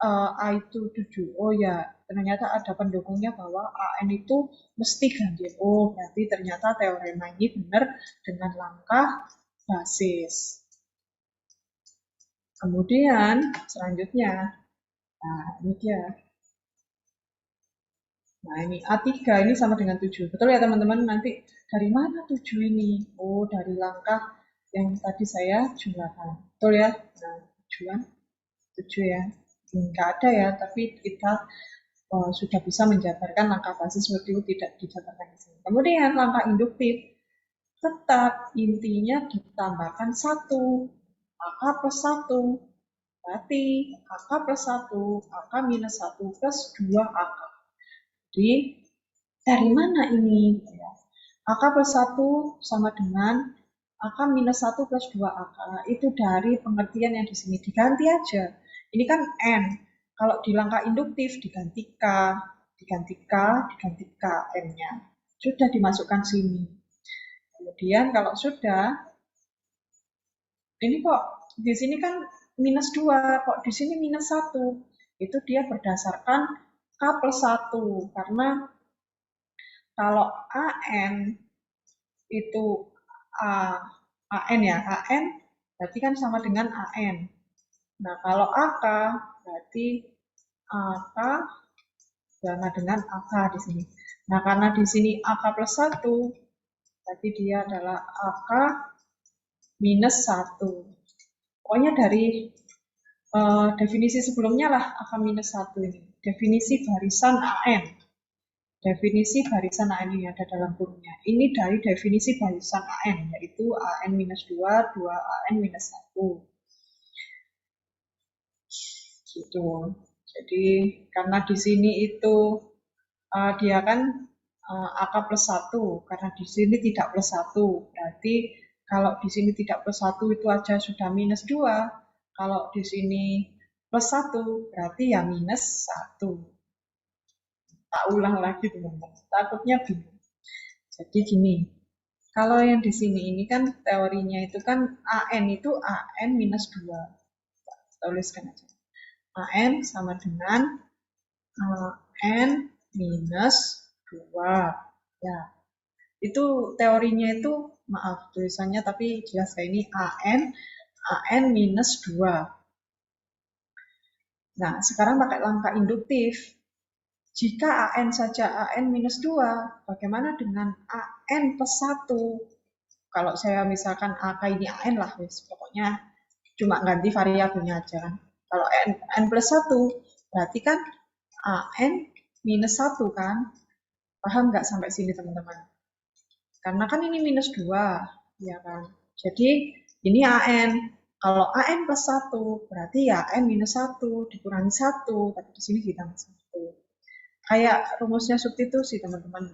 A itu 7. Oh ya, ternyata ada pendukungnya bahwa AN itu mesti ganjil. Oh, berarti ternyata teorema ini benar dengan langkah basis. Kemudian selanjutnya, nah ini dia. Nah ini A3 ini sama dengan 7. Betul ya teman-teman? Nanti dari mana 7 ini? Oh, dari langkah yang tadi saya jumlahkan. Betul ya? Nah, tujuan 7 ya. Enggak ada ya, tapi kita sudah bisa menjabarkan langkah basis seperti itu, tidak dijabarkan di sini. Kemudian langkah induktif, tetap intinya ditambahkan 1, AK plus 1. Berarti AK plus 1, AK minus 1 plus 2 AK. Jadi dari mana ini? AK plus 1 sama dengan AK minus 1 plus 2AK. Itu dari pengertian yang di sini. Diganti aja. Ini kan N. Kalau di langkah induktif diganti K, diganti K, diganti K N-nya. Sudah dimasukkan sini. Kemudian kalau sudah, ini kok di sini kan minus 2, kok di sini minus 1. Itu dia berdasarkan K plus 1. Karena kalau AN itu AN ya, AN berarti kan sama dengan AN. Nah, kalau AK berarti AK sama dengan AK di sini. Nah, karena di sini AK plus 1, berarti dia adalah AK minus 1. Pokoknya dari definisi sebelumnya lah AK minus 1 ini. Definisi barisan AN. Definisi barisan AN ini ada dalam kurungnya. Ini dari definisi barisan AN, yaitu AN minus 2, 2 AN minus 1. Gitu. Jadi karena di sini itu dia kan AK plus 1, karena di sini tidak plus 1. Berarti kalau di sini tidak plus 1 itu aja sudah minus 2. Kalau di sini plus 1 berarti ya minus 1. Tak ulang lagi teman-teman, takutnya bingung. Jadi gini, kalau yang di sini ini kan teorinya itu kan AN itu AN minus 2. Tuliskan aja. AN sama dengan N minus 2. Ya, itu teorinya itu, maaf tulisannya tapi jelas kayak ini AN minus 2. Nah, sekarang pakai langkah induktif. Jika AN saja AN minus 2, bagaimana dengan AN plus 1? Kalau saya misalkan AK ini AN lah, pokoknya cuma ganti variabelnya aja kan. Kalau N plus 1, berarti kan AN minus 1 kan. Paham nggak sampai sini teman-teman? Karena kan ini minus 2, ya kan. Jadi ini AN. Kalau AN plus 1, berarti ya AN minus 1 dikurangi 1, tapi di sini ditambah 1. Kayak rumusnya substitusi teman-teman.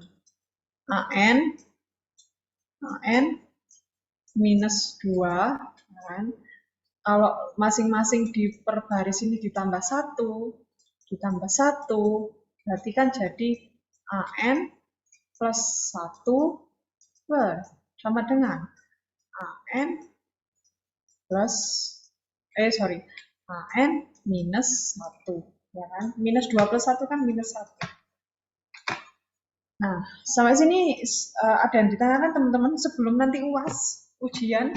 AN minus 2 kan. Kalau masing-masing di per baris ini ditambah 1, berarti kan jadi AN plus 1 sama dengan AN plus AN minus 1, ya kan? Minus 2 plus 1 kan minus 1. Nah, sampai sini ada yang ditanyakan teman-teman sebelum nanti UAS, ujian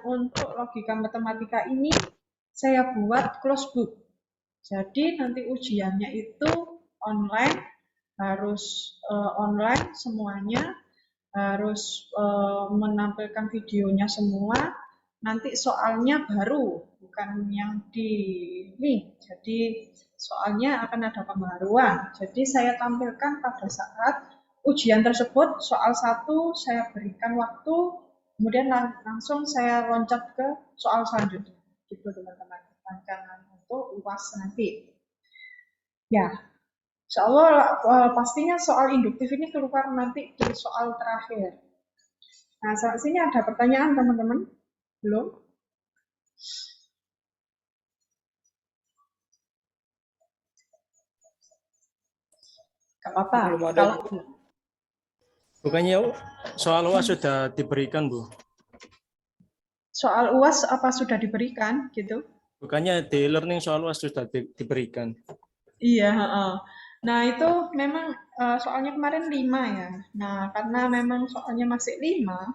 untuk logika matematika ini saya buat close book. Jadi nanti ujiannya itu online, harus online semuanya, harus menampilkan videonya semua. Nanti soalnya baru, bukan yang di ini. Jadi soalnya akan ada pembaruan. Jadi saya tampilkan pada saat ujian tersebut, soal 1 saya berikan waktu, kemudian langsung saya loncat ke soal selanjutnya. Gitu teman-teman, rancangan untuk UAS nanti. Ya, insya Allah pastinya soal induktif ini keluar nanti di soal terakhir. Nah, saat sini ada pertanyaan teman-teman? Belum? Gak apa-apa. Belum ada. Bukannya soal UAS sudah diberikan, Bu? Soal UAS apa sudah diberikan gitu? Bukannya di learning soal UAS sudah diberikan? Iya. Nah, itu memang soalnya kemarin 5 ya. Nah, karena memang soalnya masih 5,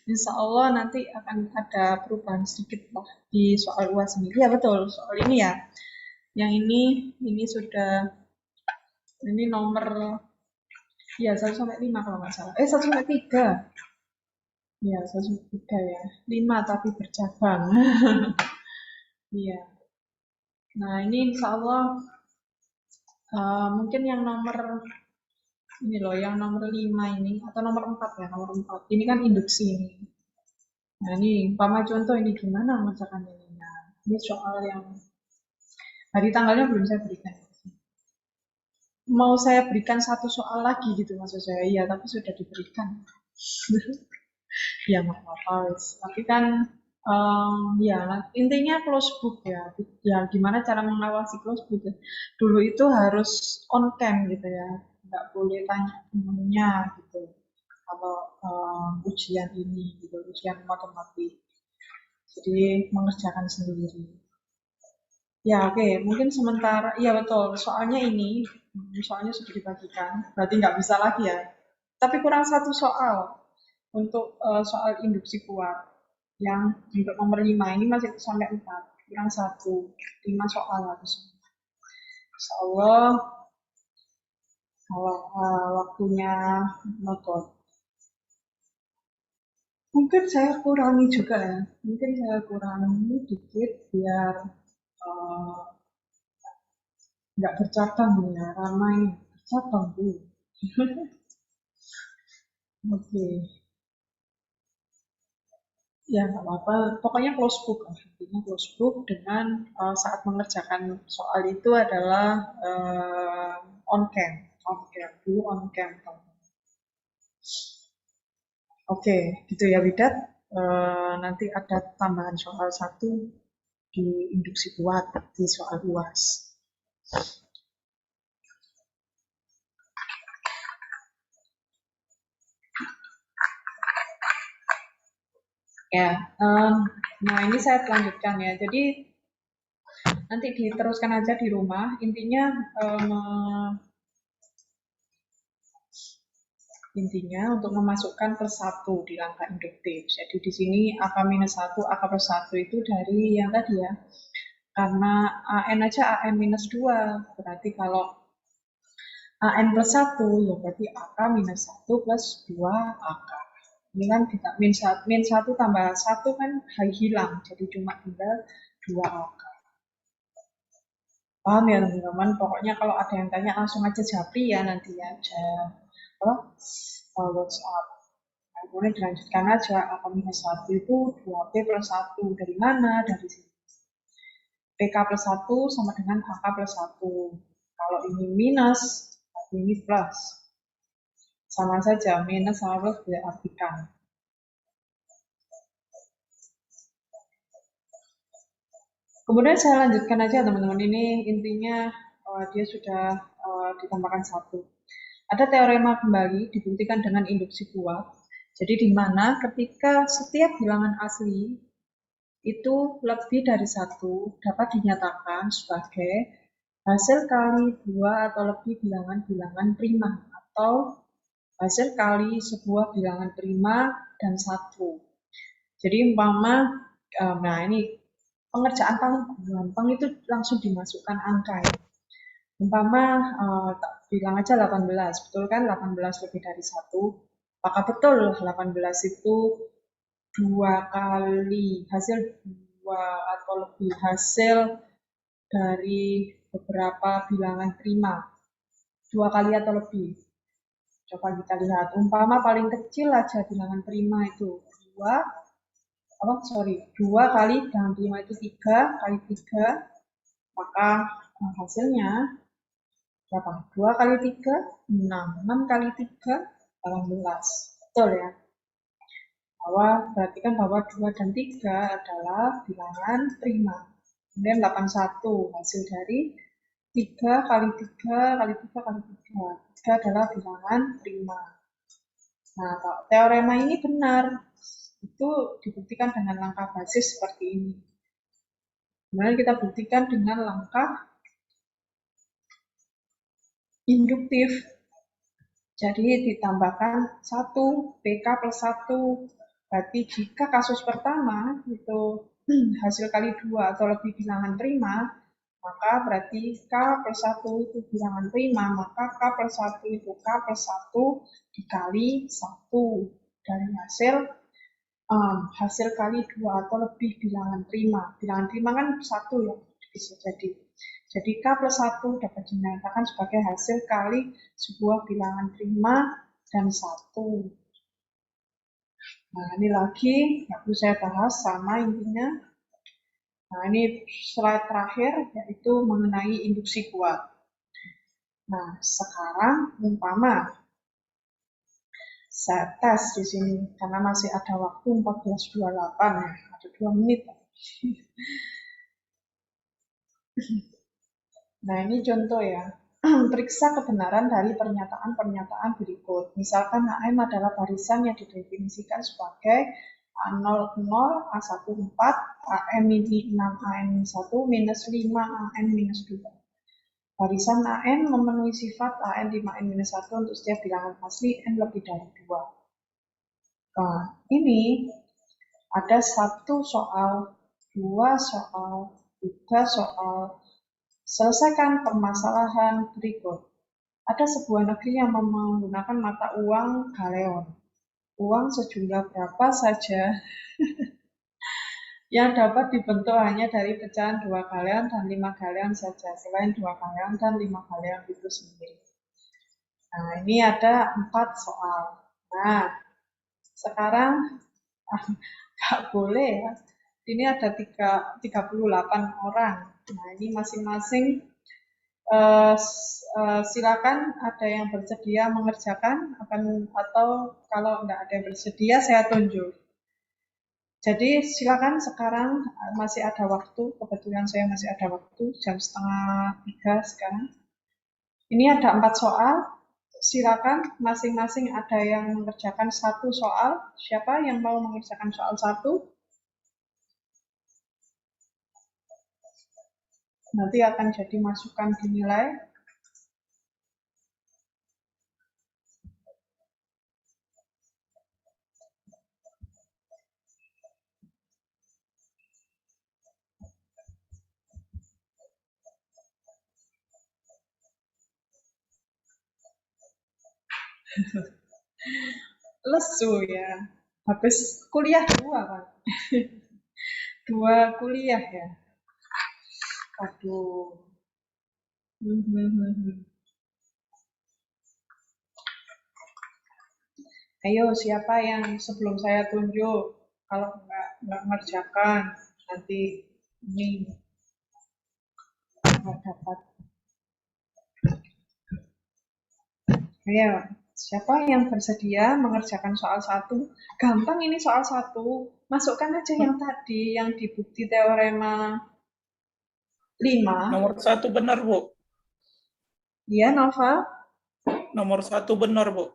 insya Allah nanti akan ada perubahan sedikit lah di soal UAS ini. Ya betul, soal ini ya. Yang ini sudah, ini nomor, ya 1 sampai 5 kalau nggak salah. 1 sampai 3. Ya, 1 sampai 3 ya. 5 tapi bercabang. Iya. Nah, ini insya Allah mungkin yang nomor ini loh, yang nomor 5 ini, atau nomor 4 ya, nomor 4. Ini kan induksi ini. Nah, ini umpama contoh ini gimana mengerjakan ini. Nah, ini soal yang hari tanggalnya belum saya berikan. mau saya berikan satu soal lagi gitu maksud saya. Iya, tapi sudah diberikan. Ya nggak apa-apa wes. Tapi kan ya intinya close book ya. Ya gimana cara mengawasi close book ya. Dulu itu harus on cam gitu ya. Nggak boleh tanya temennya gitu. Kalau ujian ini gitu, ujian matematik. Jadi mengerjakan sendiri. Ya oke, mungkin sementara, iya betul, soalnya ini, soalnya sudah dibagikan, berarti nggak bisa lagi ya. Tapi kurang satu soal untuk soal induksi kuat yang untuk nomor 5 ini masih sampai 4, kurang satu, 5 soal harus. Insya Allah kalau waktunya nonton. Mungkin saya kurangi juga ya, mungkin saya kurangi dikit biar eh, nggak bercabang ya, ramai bercabang bu. Oke, ya nggak apa-apa. Pokoknya close book lah. Intinya close book dengan saat mengerjakan soal itu adalah on cam, dulu on cam. Oke, gitu ya Widat. Nanti ada tambahan soal satu di induksi kuat di soal UAS. Ya, nah ini saya lanjutkan ya. Jadi nanti diteruskan aja di rumah. Intinya untuk memasukkan plus 1 di langkah induktif. Jadi di sini AK minus 1, AK plus 1 itu dari yang tadi ya. Karena AN aja AN minus 2. Berarti kalau AN plus 1, ya berarti AK minus 1 plus 2 AK. Ini kan kita min 1 tambah 1 kan hilang. Jadi cuma tinggal 2 AK. Paham ya teman-teman? Pokoknya kalau ada yang tanya langsung aja japri ya nanti ya. WhatsApp. Nah, kemudian dilanjutkan aja, AK minus 1 itu 2P plus 1. Dari mana? Dari sini. PK plus 1 sama dengan AK plus 1. Kalau ini minus, ini plus. Sama saja, minus sama plus diartikan. Kemudian saya lanjutkan aja teman-teman, ini intinya dia sudah ditambahkan 1. Ada teorema kembali dibuktikan dengan induksi kuat. Jadi di mana ketika setiap bilangan asli itu lebih dari 1 dapat dinyatakan sebagai hasil kali 2 atau lebih bilangan-bilangan prima atau hasil kali sebuah bilangan prima dan 1. Jadi umpama, nah ini pengerjaan paling gampang itu langsung dimasukkan angka ya. Umpama tak bilang aja 18, betul kan 18 lebih dari 1. Apakah betul 18 itu 2 kali hasil 2 atau lebih hasil dari beberapa bilangan prima? 2 kali atau lebih? Coba kita lihat. Umpama paling kecil aja bilangan prima itu 2, 2 kali bilangan prima itu 3 kali 3, maka hasilnya berapa? 2 kali 3, 6. 6 kali 3, 18. Betul ya? Berarti kan bahwa 2 dan 3 adalah bilangan prima. Kemudian 81 hasil dari 3 kali 3 kali 3 kali 3. 3 adalah bilangan prima. Nah, teorema ini benar. Itu dibuktikan dengan langkah basis seperti ini. Kemudian kita buktikan dengan langkah induktif. Jadi ditambahkan 1, PK plus 1. Berarti jika kasus pertama itu hasil kali 2 atau lebih bilangan prima, maka berarti K plus 1 itu bilangan prima, maka K plus 1 itu K plus 1 dikali 1 dari hasil kali 2 atau lebih bilangan prima. Bilangan prima kan 1 ya, bisa jadi. Jadi K plus 1 dapat dinyatakan sebagai hasil kali sebuah bilangan prima dan 1. Nah, ini lagi yang perlu saya bahas sama intinya. Nah, ini slide terakhir yaitu mengenai induksi kuat. Nah, sekarang umpama saya tes di sini karena masih ada waktu 14.28 ya, ada 2 menit. Nah, ini contoh ya. Periksa kebenaran dari pernyataan-pernyataan berikut. Misalkan HM adalah barisan yang didefinisikan sebagai A00, A14, AM ini 6, AM 1, minus 5, AM minus 2. Barisan AN memenuhi sifat AN 5N minus 1 untuk setiap bilangan asli N lebih dari 2. Nah, ini ada 1 soal, 2 soal, 3 soal. Selesaikan permasalahan berikut. Ada sebuah negeri yang menggunakan mata uang galeon. Uang sejumlah berapa saja yang dapat dibentuk hanya dari pecahan 2 galeon dan 5 galeon saja, selain 2 galeon dan 5 galeon itu sendiri. Nah, ini ada 4 soal. Nah, sekarang nggak boleh ya. Ini ada 38 orang. Nah, ini masing-masing silakan ada yang bersedia mengerjakan atau kalau nggak ada yang bersedia saya tunjuk. Jadi silakan sekarang masih ada waktu, kebetulan saya masih ada waktu jam 2:30 sekarang. Ini ada 4 soal, silakan masing-masing ada yang mengerjakan 1 soal. Siapa yang mau mengerjakan soal 1? Nanti akan jadi masukan dinilai. Lesu ya. Habis kuliah 2 Pak. 2 kuliah ya. Aduh. Ayo siapa yang sebelum saya tunjuk, kalau nggak mengerjakan nanti ini nggak dapat. Ayo, siapa yang bersedia mengerjakan soal 1? Gampang ini soal 1. Masukkan aja yang tadi, yang di bukti teorema 5. Nomor 1 benar, Bu. Iya, Nova? Nomor 1 benar, Bu.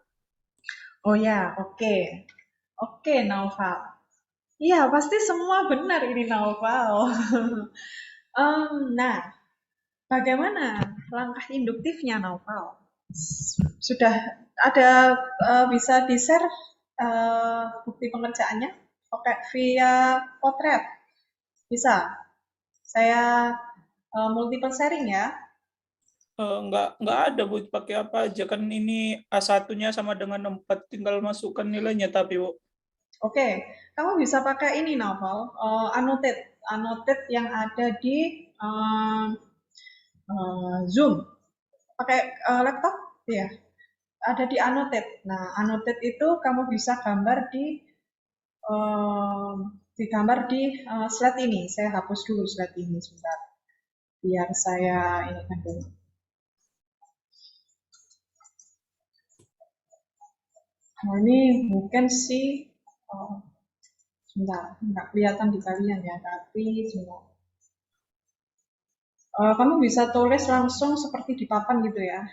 Oh ya, oke. Oke, Nova. Iya, pasti semua benar ini Naufal. Nah, bagaimana langkah induktifnya Naufal? Sudah ada bisa di-share bukti pengerjaannya? Oke, via potret. Bisa. Saya multiple sharing ya. Nggak ada, Bu. Pakai apa aja. Kan ini A1-nya sama dengan 4. Tinggal masukkan nilainya, tapi, Bu. Oke, kamu bisa pakai ini Naufal, annotate yang ada di Zoom. Pakai laptop? Ya. Ada di annotate. Nah, annotate itu kamu bisa gambar digambar di slide ini. Saya hapus dulu slide ini sebentar. Biar saya ini kan dulu. Nah, ini mungkin sih sebentar, nggak kelihatan di kalian ya, tapi sebentar. Kamu bisa tulis langsung seperti di papan gitu ya.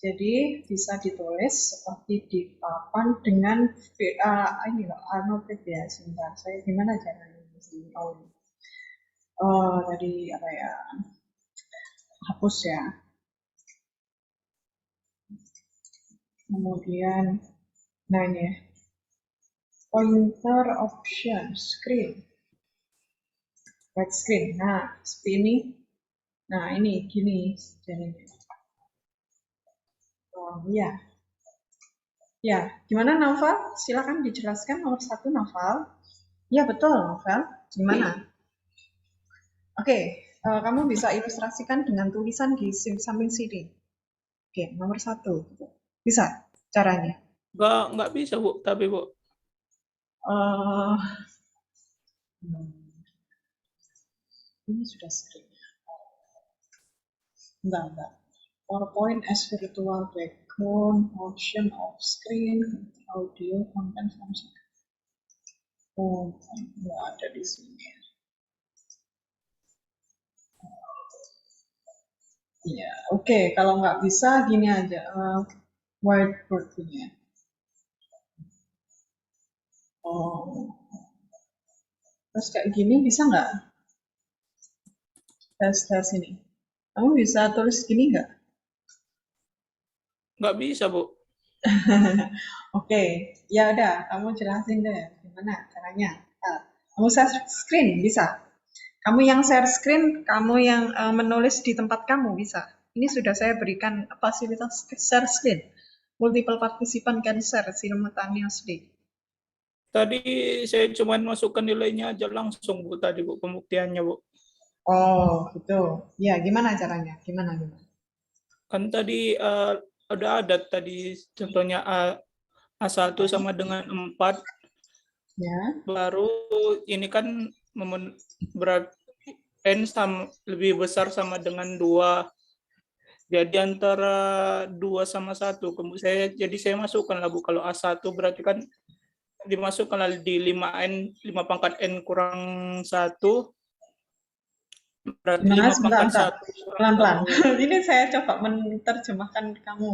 Jadi bisa ditulis seperti di papan dengan ini loh, annotate ya. Sebentar, saya gimana caranya? Tadi apa ya? Hapus ya. Kemudian, nah ini ya. Pointer option screen. Red screen. Nah, seperti ini. Nah, ini gini jadinya. Oh, iya. Ya, gimana Novel? Silakan dijelaskan nomor 1 Novel. Ya, betul Novel. Gimana? Oke, kamu bisa ilustrasikan dengan tulisan di samping sini. Oke, nomor 1. Bisa caranya? Nggak bisa, Bu. Tapi, Bu. Uh, ini sudah screen. Enggak. PowerPoint as virtual background, option of screen, audio, content function. Oh, nggak ada di sini. Iya, oke. Kalau nggak bisa, gini aja. Whiteboard ini ya. Oh, terus kayak gini bisa nggak? Tes ini. Kamu bisa tulis gini nggak? Nggak bisa, Bu. Oke, ya udah. Kamu jelasin deh gimana caranya. Kamu share screen bisa. Kamu yang share screen, kamu yang menulis di tempat kamu bisa. Ini sudah saya berikan fasilitas share screen. Multiple participant can share simultaneously. Tadi saya cuma masukkan nilainya aja langsung, Bu, tadi, Bu, pembuktiannya, Bu. Oh, gitu. Ya, gimana caranya? Gimana? Kan tadi udah ada tadi contohnya A1 sama dengan 4, Ya. baru ini kan berat N lebih besar sama dengan 2. Jadi antara 2 sama 1. Jadi saya masukkan lah, Bu. Kalau A1 berarti kan dimasukkan lah di 5N, 5 pangkat N kurang 1. Berarti Gimana? 5 Sebentar, pangkat sebentar. 1 kurang Pelan-pelan. 1. Ini saya coba menerjemahkan kamu,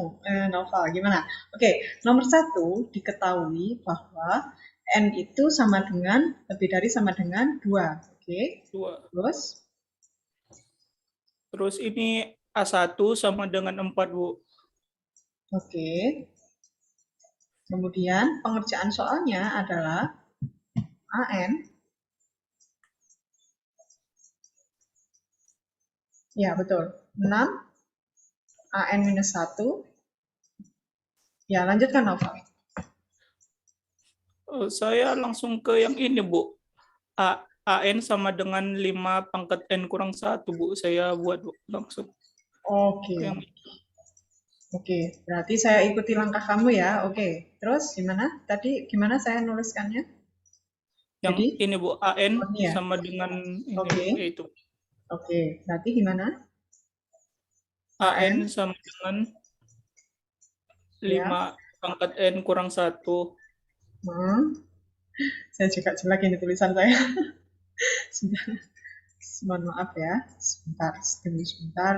Nova. Gimana? Oke, nomor satu, diketahui bahwa N itu sama dengan, lebih dari sama dengan 2. Oke, 2. terus? Terus ini A1 sama dengan 4, Bu. Oke. Kemudian pengerjaan soalnya adalah AN. Ya, betul. 6 AN minus 1. Ya, lanjutkan Nova. Saya langsung ke yang ini, Bu. AN sama dengan 5 pangkat N kurang 1, Bu. Saya buat, Bu, langsung. Oke. Yang Oke, berarti saya ikuti langkah kamu ya. Oke, terus gimana? Tadi gimana saya nuliskannya? yang Jadi, ini, Bu, AN oh ini ya. sama dengan ini, Oke, Bu, yaitu oke. Berarti gimana? AN AN, sama dengan ya. 5 pangkat N kurang 1. Hmm. Saya juga jelek ini tulisan saya. Mohon maaf ya. Sebentar, tunggu sebentar.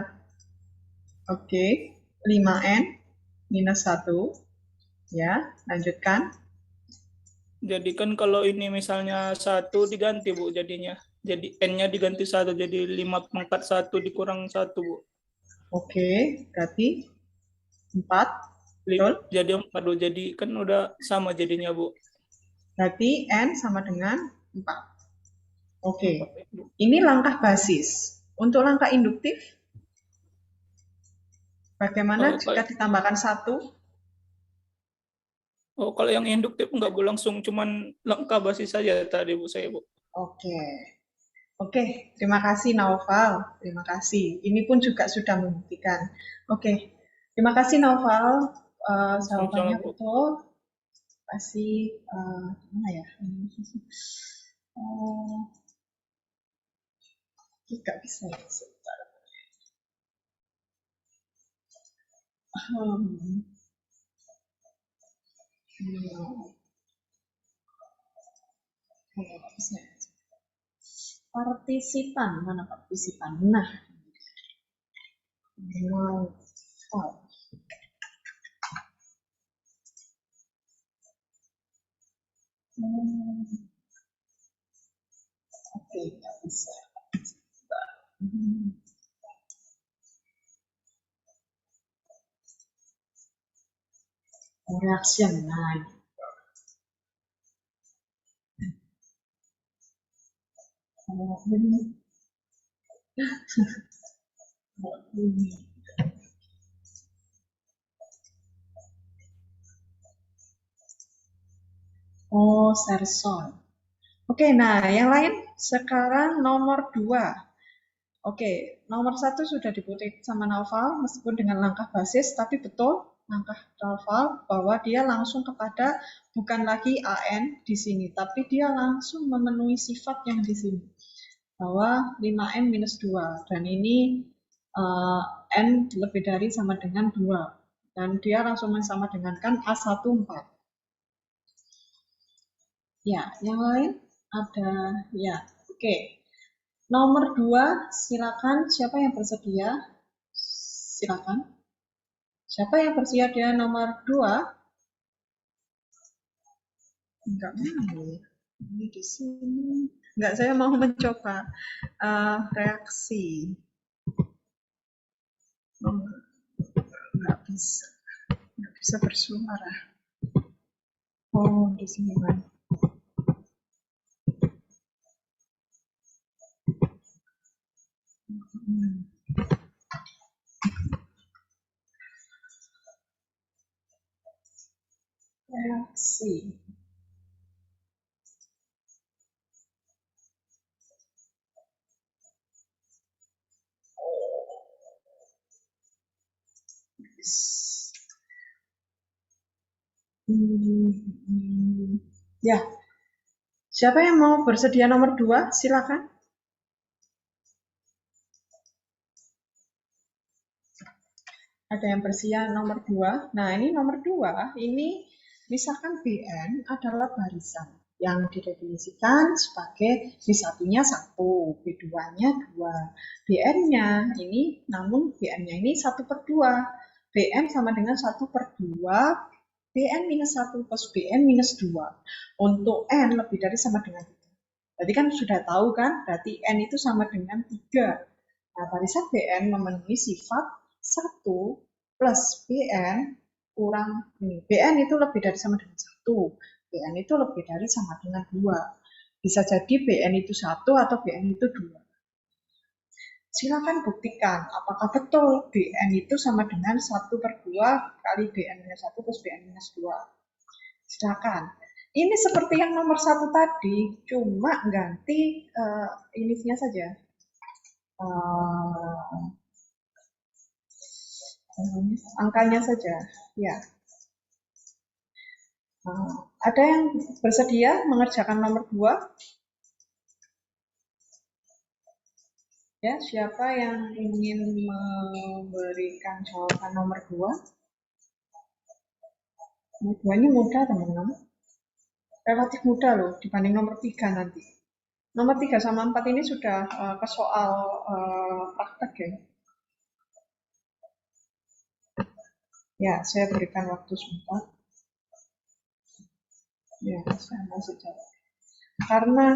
Oke, 5N minus 1. Ya, lanjutkan. Jadi kan kalau ini misalnya 1 diganti, Bu, jadinya. Jadi N-nya diganti 1, jadi 5 pangkat 1 dikurang 1, Bu. Oke, berarti 4. Betul? Jadi 4, Bu. Jadi kan udah sama jadinya, Bu. Berarti N sama dengan 4. Oke, 4, Bu. ini langkah basis. Untuk langkah induktif, bagaimana jika Kayak ditambahkan 1? kalau yang induktif nggak, Bu, langsung cuman langkah basis saja tadi, Bu, saya, Bu. Oke, oke. Terima kasih Naufal. Terima kasih. Ini pun juga sudah membuktikan. Oke, terima kasih Naufal. Sama-sama, Jawabannya Bu. betul. Terima kasih. Mana ya? Tidak bisa ya. Sebentar. Hmm. Partisipan, mana partisipan? Nah, oh. Oke, nggak bisa. Reaction, nah. Oh, Serson. Oke, nah yang lain sekarang nomor 2. Oke, nomor 1 sudah dibuktikan sama Naufal meskipun dengan langkah basis, tapi betul langkah Naufal bahwa dia langsung kepada bukan lagi AN di sini, tapi dia langsung memenuhi sifat yang di sini bahwa 5N minus 2 dan ini N lebih dari sama dengan 2. Dan dia langsung sama dengankan A14. Ya, yang lain ada, ya, oke. Nomor 2, silakan. Siapa yang bersedia? Silakan. Siapa yang bersedia nomor 2? Enggak mau. Ini di sini. Enggak, saya mau mencoba reaksi. Enggak bisa. Enggak bisa bersuara. Oh, di sini kan. Reaksi. Ya, siapa yang mau bersedia nomor 2? Silakan. Ada yang bersedia nomor 2. Nah, ini nomor 2, ini misalkan Bn adalah barisan yang didefinisikan sebagai B1-nya 1, B2-nya 2. Bn-nya ini, namun Bn-nya ini 1/2. Bn sama dengan 1/2 Bn minus 1 plus Bn minus 2. Untuk N lebih dari sama dengan 3. Berarti kan sudah tahu kan, berarti N itu sama dengan 3. Nah, barisan Bn memenuhi sifat 1 plus Bn kurang ini. Bn itu lebih dari sama dengan 1. Bn itu lebih dari sama dengan 2. Bisa jadi Bn itu 1 atau Bn itu 2. Silakan buktikan apakah betul Bn itu sama dengan 1/2 kali Bn minus 1 plus Bn minus 2. Silakan. Ini seperti yang nomor 1 tadi, cuma ganti ininya saja. Angkanya saja. Ya. Ada yang bersedia mengerjakan nomor 2? Ya, siapa yang ingin memberikan jawaban nomor 2? Nomor 2 ini mudah, teman-teman. Relatif mudah loh, dibanding nomor 3 nanti. Nomor 3 sama 4 ini sudah ke soal praktek ya. Ya, saya berikan waktu sebentar. Ya, saya masih jawab. Karena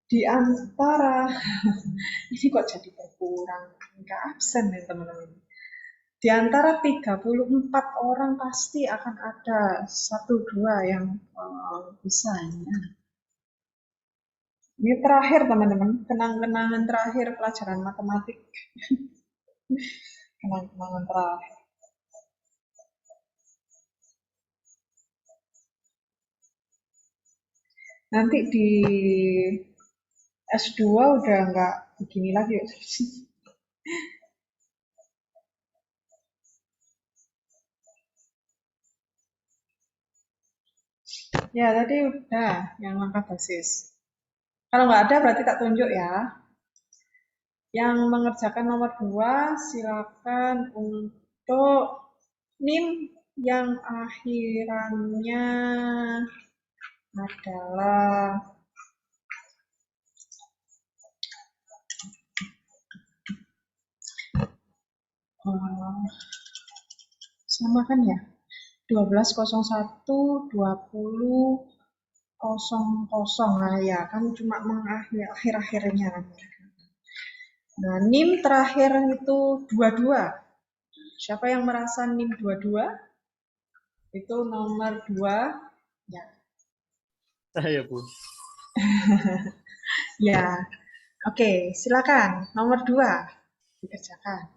di antara ini kok jadi berkurang, nggak absen ya teman-teman. Di antara 34 orang pasti akan ada 1-2 yang bisa ya. Ini terakhir teman-teman, kenang-kenangan terakhir pelajaran matematik. Kenang-kenangan terakhir. Nanti di S2 udah nggak begini lagi. Ya, tadi udah yang langkah basis. Kalau nggak ada berarti tak tunjuk ya. Yang mengerjakan nomor 2 silakan untuk NIM yang akhirannya adalah sama kan ya, 1201 20 00. Nah ya kan cuma mengakhir-akhirnya. Nah, NIM terakhir itu 22. Siapa yang merasa NIM 22? Itu nomor 2. Ya. Saya pun. Ya. Oke, silakan. Nomor 2 dikerjakan.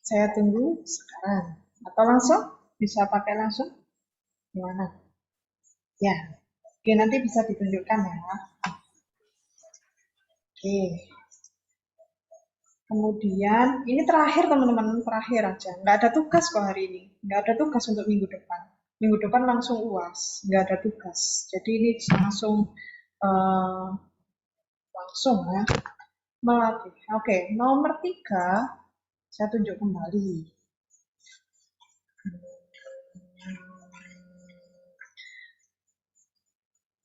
Saya tunggu sekarang. Atau langsung? Bisa pakai langsung? Gimana? Ya. Oke, nanti bisa ditunjukkan ya. Oke. Kemudian, ini terakhir teman-teman, terakhir aja. Nggak ada tugas kok hari ini. Nggak ada tugas untuk minggu depan. Minggu depan langsung UAS, nggak ada tugas. Jadi ini langsung langsung ya. Melatih. Oke, nomor 3, saya tunjuk kembali.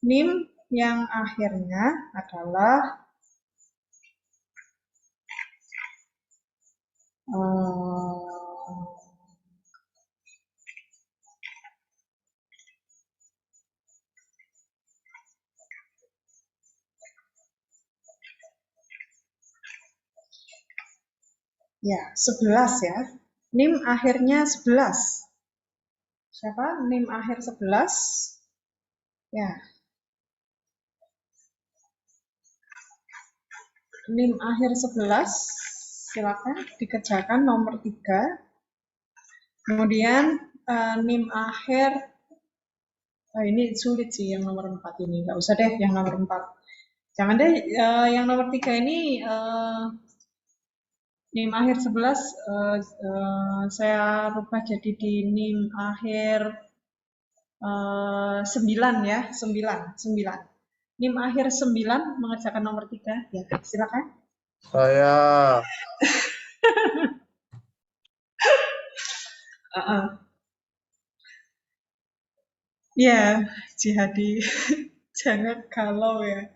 NIM yang akhirnya adalah ya 11 ya. NIM akhirnya 11. Siapa? NIM akhir 11. Ya. NIM akhir 11. Silakan dikerjakan nomor 3. Kemudian NIM akhir, ini sulit sih yang nomor 4 ini. Nggak usah deh yang nomor 4. Jangan deh yang nomor 3 ini NIM akhir 11 saya rubah jadi di NIM akhir 9 ya, 9. NIM akhir 9 mengerjakan nomor 3. Ya, silakan. Saya. Ya, Jihadi. Jangan galau ya.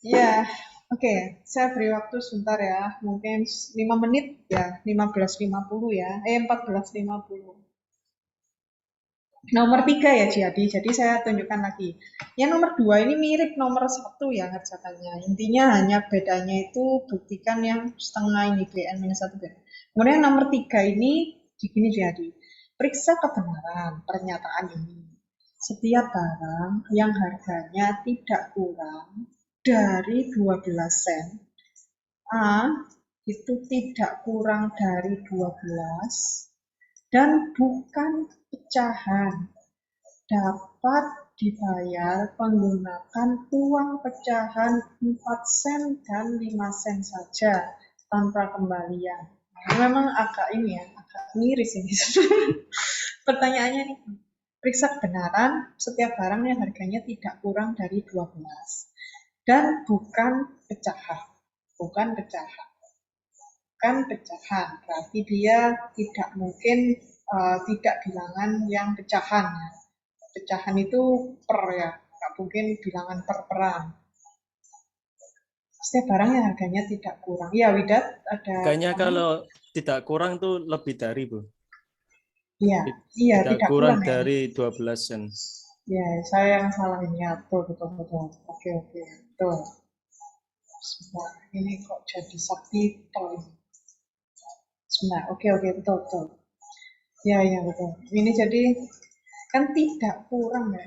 Ya, oke. Saya beri waktu sebentar ya. Mungkin 5 menit ya, 15.50 ya. 14.50. Nomor 3 ya Jihadi, jadi saya tunjukkan lagi. Yang nomor 2 ini mirip nomor 1 ya ngerjakannya. Intinya hanya bedanya itu buktikan yang setengah ini, BN minus 1 BN. Kemudian nomor 3 ini begini Jihadi. Periksa kebenaran pernyataan ini. Setiap barang yang harganya tidak kurang dari 12 sen, A itu tidak kurang dari 12, dan bukan pecahan, dapat dibayar menggunakan uang pecahan 4 sen dan 5 sen saja tanpa kembalian. Nah, memang agak ini ya, agak miris ini. Pertanyaannya nih, periksa kebenaran setiap barang yang harganya tidak kurang dari 12 dan bukan pecahan. Bukan pecahan. Bukan pecahan, berarti dia tidak mungkin tidak bilangan yang pecahan ya. Pecahan itu per ya, nggak mungkin bilangan per-peran. Setiap barang yang harganya tidak kurang. Iya, Widat, ada. Kayaknya kalau tidak kurang tuh lebih dari, Bu. Iya, iya tidak kurang ya. dari 12 sen. Ya, saya yang salah ini. Ya, betul. Oke, betul. Sebentar, ini kok jadi subtitle ini. Sebentar, oke, betul. Ya, betul. Ini jadi kan tidak kurang ya.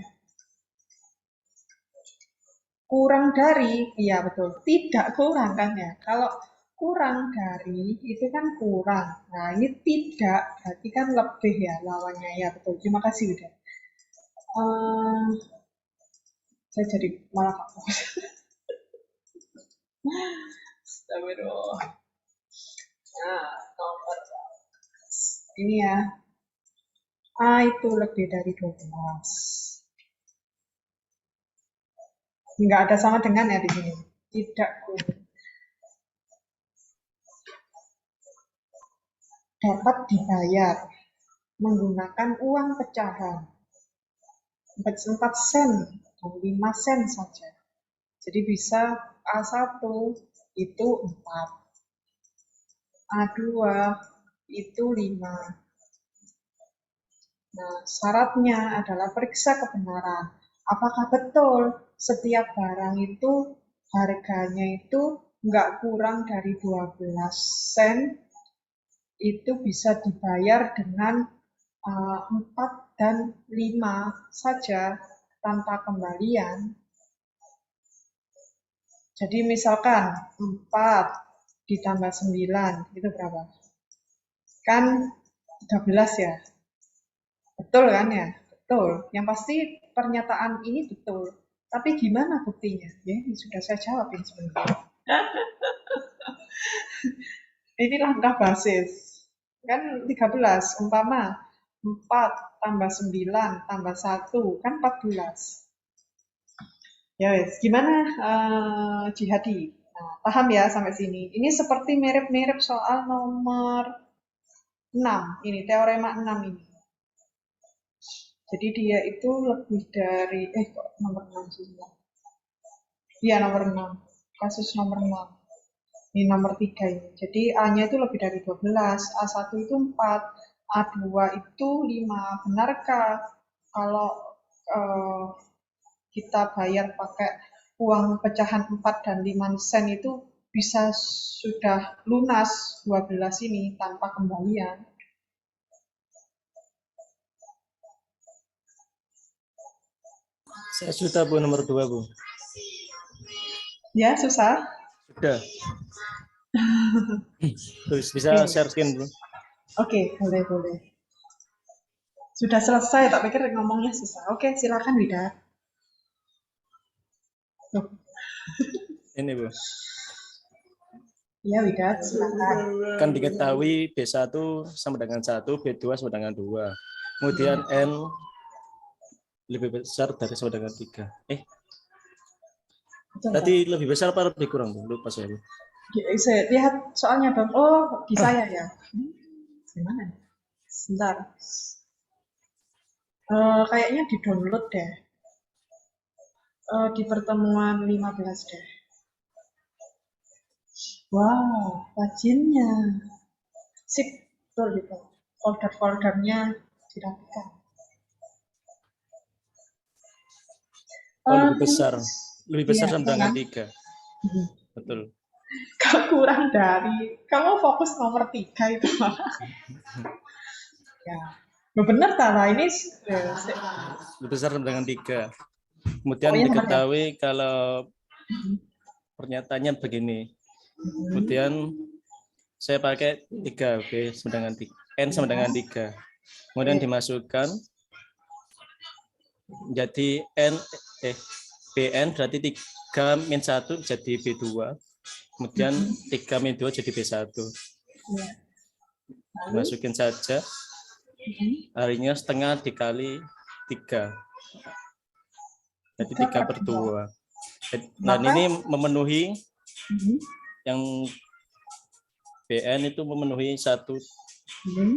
Kurang dari, iya betul, tidak kurang kan ya. Kalau kurang dari itu kan kurang. Nah ini tidak, berarti kan lebih ya lawannya ya betul. Terima kasih udah. Saya jadi malah fokus. Astagfirullah. Nah, nomor ini ya. A itu lebih dari 12. Enggak ada sama dengan ya di sini. Tidak kurang. Dapat dibayar menggunakan uang pecahan 4 sen dan 5 sen saja. Jadi bisa A1 itu 4, A2 itu 5. Nah, syaratnya adalah periksa kebenaran. Apakah betul setiap barang itu harganya itu nggak kurang dari 12 sen, itu bisa dibayar dengan 4 dan 5 saja tanpa kembalian. Jadi misalkan 4 ditambah 9 itu berapa? Kan 13 ya. Betul kan ya? Betul. Yang pasti pernyataan ini betul. Tapi gimana buktinya? Ya, ini sudah saya jawab ini sebenarnya. Ini langkah basis. Kan 13, umpama 4 tambah 9 tambah 1 kan 14. Ya wes, gimana Jihadi? Nah, paham ya sampai sini. Ini seperti mirip-mirip soal nomor 6, ini teorema 6 ini. Jadi dia itu lebih dari, kok nomor 6 sih? Iya nomor 6, kasus nomor 6. Ini nomor 3 ini. Jadi A-nya itu lebih dari 12, A1 itu 4, A2 itu 5. Benarkah kalau eh, kita bayar pakai uang pecahan 4 dan 5 sen itu bisa sudah lunas 12 ini tanpa kembalian? Saya sudah Bu nomor 2 Bu. Ya, susah. Sudah. Terus bisa Oke. share screen Bu. Oke, boleh. Sudah selesai, tak pikir ngomongnya susah. Oke, silakan Wida. Tuh. Ini Bu. Ya Wida, silakan. Kan diketahui B1 sama dengan 1, B2 sama dengan 2. Kemudian N lebih besar dari sama dengan 3. Tadi lebih besar apa lebih kurang? Lupa saya. Saya lihat soalnya Bang. Oh, di saya ya. Gimana? Sebentar. Kayaknya di download deh. Di pertemuan 15 deh. Wow, rajinnya. Sip, betul gitu. Folder-foldernya dirapikan. Lebih besar. Lebih besar Iya, sama dengan 3. Betul. Kalau kurang dari, kamu fokus nomor 3 itu. Ya, benar lah ini. Lebih besar sama dengan 3. Kemudian diketahui kalau pernyataannya begini. Kemudian saya pakai 3 B sama dengan 3, N sama dengan 3. Kemudian dimasukkan jadi BN berarti 3 min 1 jadi B2. Kemudian 3 min 2 jadi B1. Masukin saja. Harinya setengah dikali 3. Jadi 3/2. Dan ini memenuhi yang BN itu memenuhi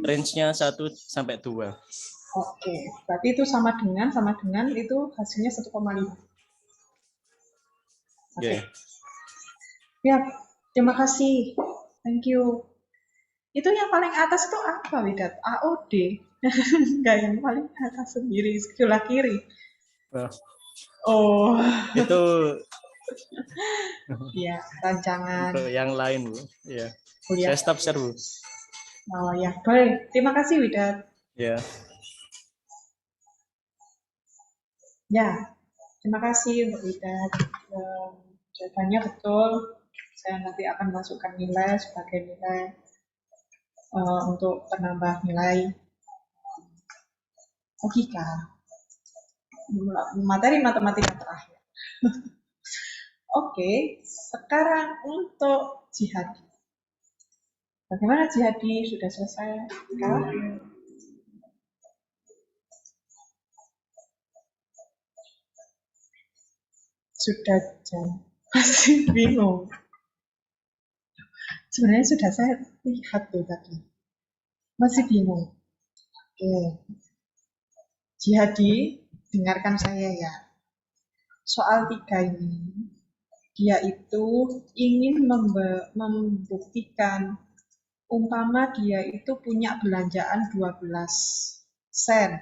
range-nya 1 sampai 2. Oke, berarti itu sama dengan itu hasilnya 1,5. Oke. Ya, terima kasih. Thank you. Itu yang paling atas itu apa, Widat? AOD? Enggak, yang paling atas sendiri, sebelah kiri. Oh. Itu ya, rancangan. Untuk yang lain, Bu. Ya. Saya stop share, Bu. Oh ya, baik. Terima kasih, Widat. Ya. Ya, terima kasih untuk Widat. Jawabannya betul. Saya nanti akan masukkan nilai sebagai nilai untuk penambah nilai logika. Materi matematika terakhir. Oke, sekarang untuk Jihadi. Bagaimana Jihadi? Sudah selesai? Sudah jam. Masih bingung. Sebenarnya sudah saya lihat tuh tadi. Masih bingung. Oke. Jihadi, dengarkan saya ya. Soal 3 ini, dia itu ingin membuktikan umpama dia itu punya belanjaan 12 sen.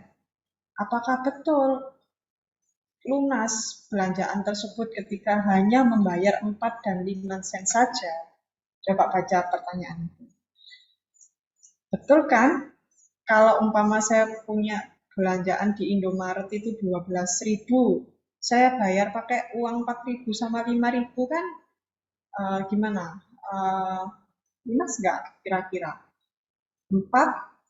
Apakah betul lunas belanjaan tersebut ketika hanya membayar 4 dan 5 sen saja? Coba baca pertanyaan itu. Betul kan? Kalau umpama saya punya belanjaan di Indomaret itu 12.000, saya bayar pakai uang 4.000 sama 5.000 kan gimana? Lunas nggak kira-kira? 4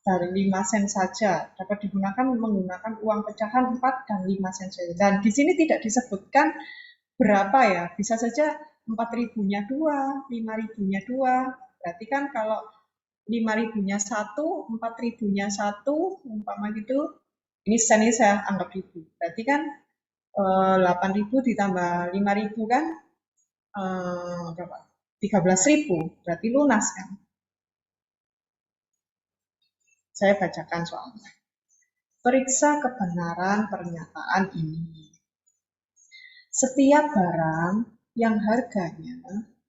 dari 5 sen saja dapat digunakan menggunakan uang pecahan 4 dan 5 sen saja. Dan di sini tidak disebutkan berapa ya, bisa saja 4.000-nya 2, 5.000-nya 2. Berarti kan kalau 5.000-nya 1, 4.000-nya 1, umpama gitu, ini sen ini saya anggap ribu. Berarti kan 8.000 ditambah 5.000 kan berapa? 13.000, berarti lunas kan? Saya bacakan soalnya. Periksa kebenaran pernyataan ini. Setiap barang yang harganya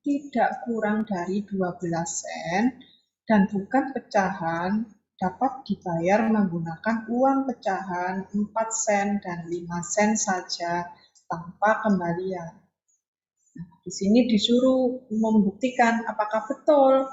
tidak kurang dari 12 sen dan bukan pecahan dapat dibayar menggunakan uang pecahan 4 sen dan 5 sen saja tanpa kembalian. Nah, di sini disuruh membuktikan apakah betul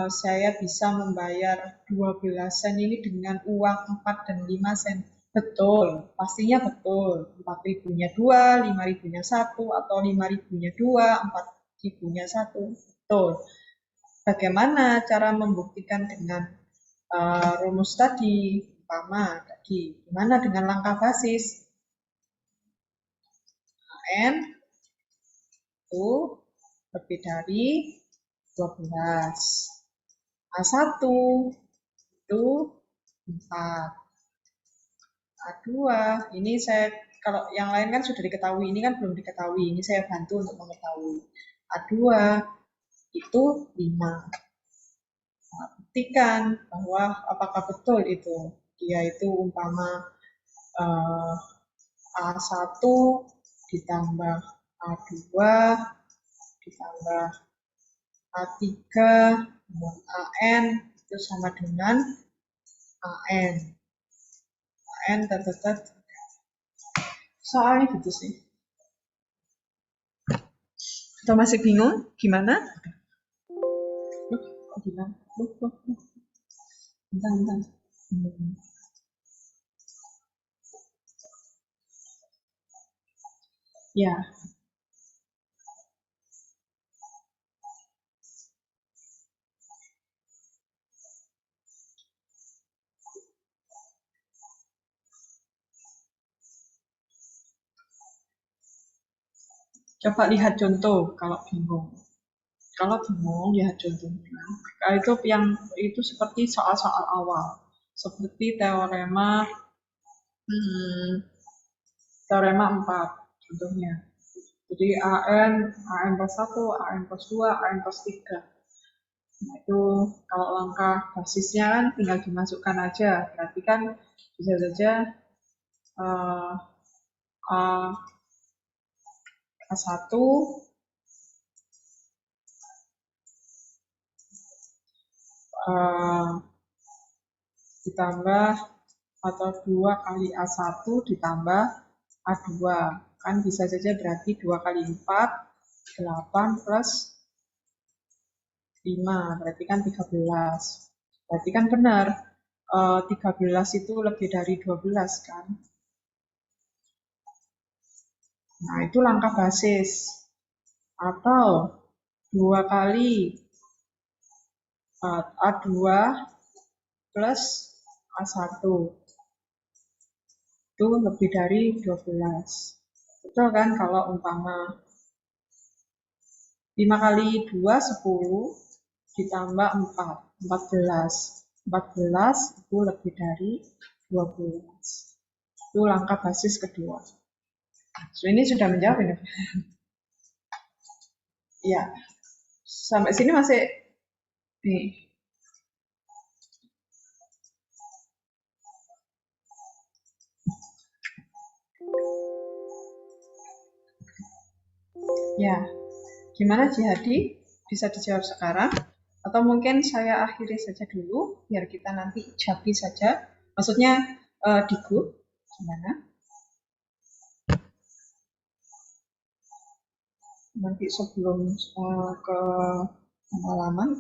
saya bisa membayar 12 sen ini dengan uang 4 dan 5 sen. Betul, pastinya betul. 4.000-nya 2, 5.000-nya 1, atau 5.000-nya 2, 4.000-nya 1. Betul. Bagaimana cara membuktikan dengan rumus tadi? Umpama tadi. Gimana dengan langkah basis? N itu lebih dari 12. A1 itu 4. A2, ini saya, kalau yang lain kan sudah diketahui, ini kan belum diketahui, ini saya bantu untuk mengetahui. A2 itu 5. Nah, buktikan bahwa apakah betul itu. Dia itu umpama A1 ditambah A2 ditambah A3 AN itu sama dengan AN. AN soalnya gitu sih. Atau masih bingung? Gimana? Gimana? Bentar. Ya. Coba lihat contoh kalau bingung. Kalau bingung, lihat contohnya. Nah, itu yang itu seperti soal-soal awal, seperti teorema 4 contohnya. Jadi AN plus 1, AN plus 2, AN plus 3. Nah, itu kalau langkah basisnya kan tinggal dimasukkan aja. Berarti kan bisa saja A1 ditambah atau 2 kali A1 ditambah A2. Kan bisa saja berarti 2 kali 4, 8 plus 5, berarti kan 13. Berarti kan benar, 13 itu lebih dari 12 kan. Nah, itu langkah basis. Atau 2 kali A2 plus A1. Itu lebih dari 12. Betul kan kalau umpama 5 kali 2, 10 ditambah 4, 14. 14 itu lebih dari 12. Itu langkah basis kedua. So, ini sudah menjawab ini. Ya, sampai sini masih nih. Ya, gimana Jihadi? Bisa dijawab sekarang? Atau mungkin saya akhiri saja dulu, biar kita nanti jabi saja. Maksudnya di grup, gimana? Nanti sebelum ke pengalaman.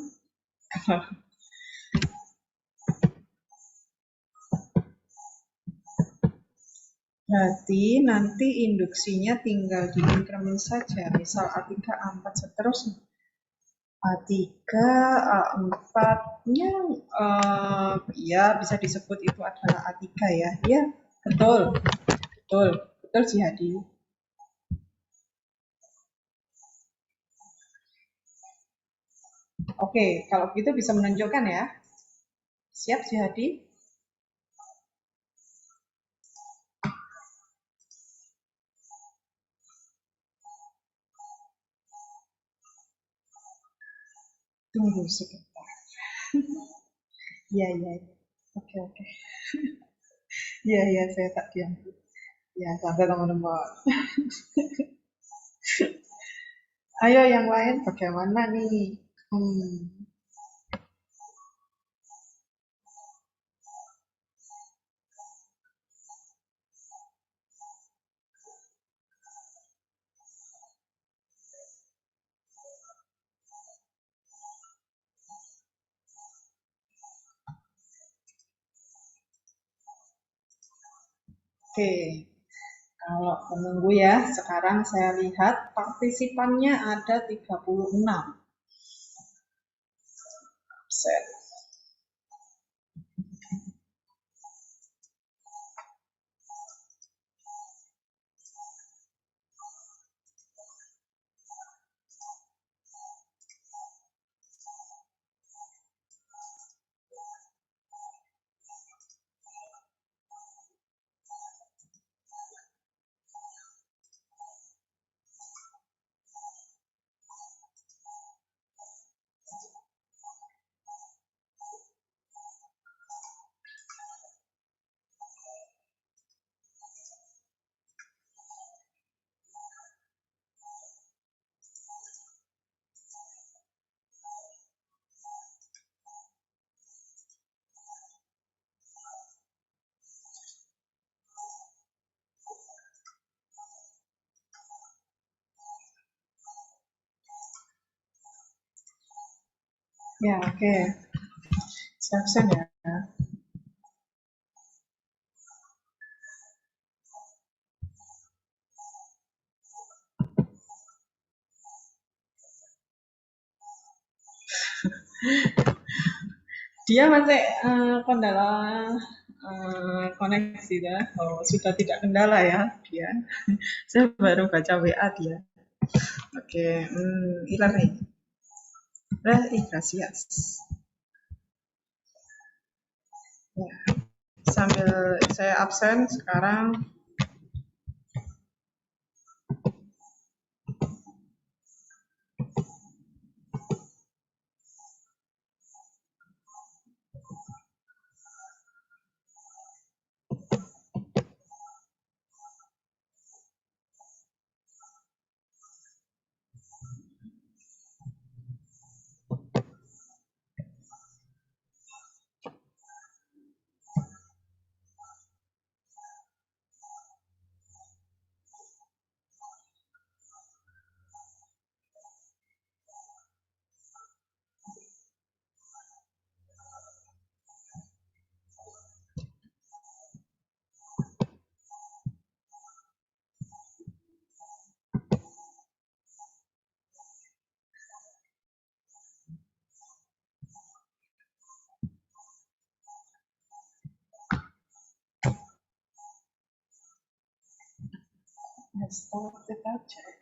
Berarti nanti induksinya tinggal di increment saja. Misal A3, A4 seterusnya. A3, A4-nya ya bisa disebut itu adalah A3 ya. Iya, betul. Betul Jihadi. Oke, kalau gitu bisa menunjukkan ya. Siap Jihadi? Tunggu sebentar. Iya, iya. Oke, oke. Iya, iya, saya tak diam. Ya, sampai teman-teman. Ayo yang lain bagaimana nih? Hmm. Oke, kalau menunggu ya, sekarang saya lihat partisipannya ada 36%. Ya, oke. Siap ya. Dia masih kendala koneksi ya. Oh, sudah tidak kendala ya dia. Saya baru baca WA dia. Oke, hilang nih. Gracias. Ya, sambil saya absen sekarang. Stop kita cek.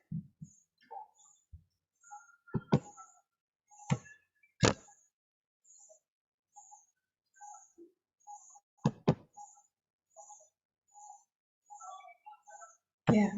Ya.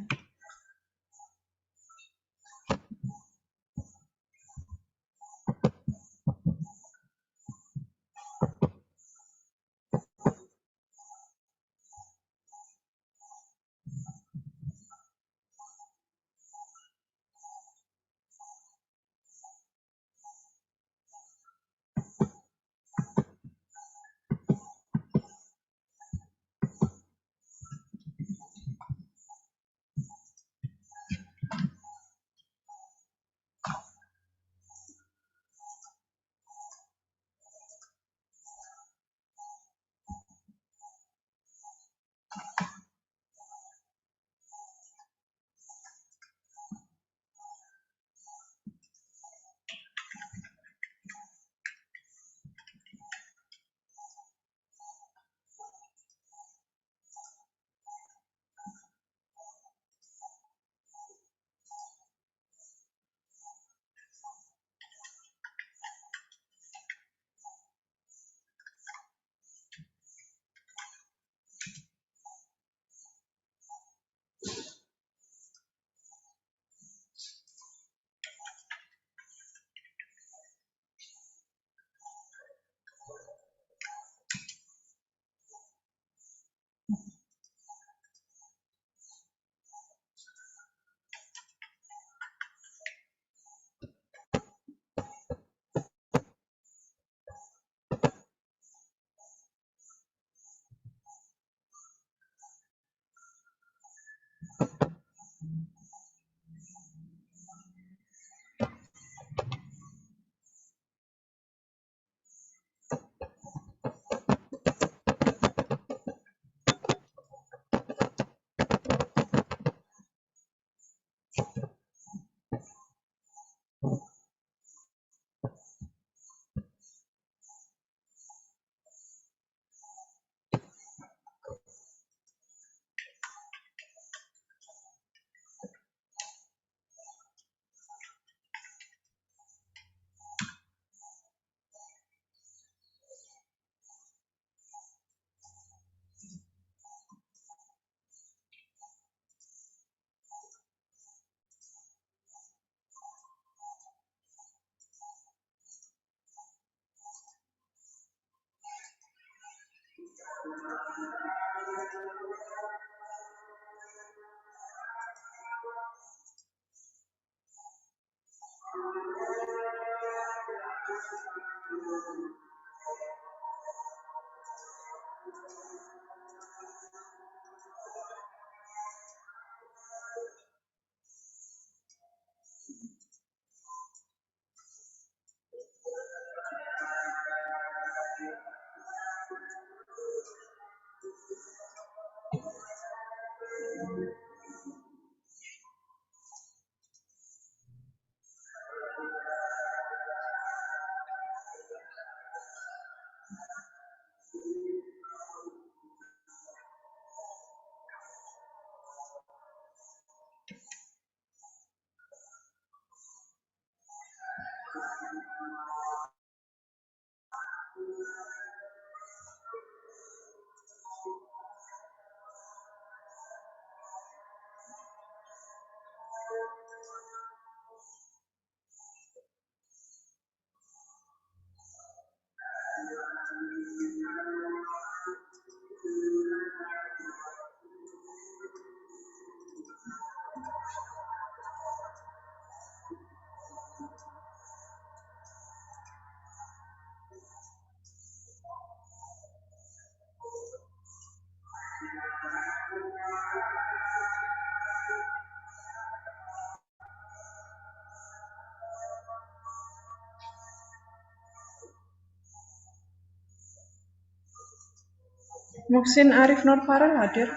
Muhsin Arif Nur Farah hadir?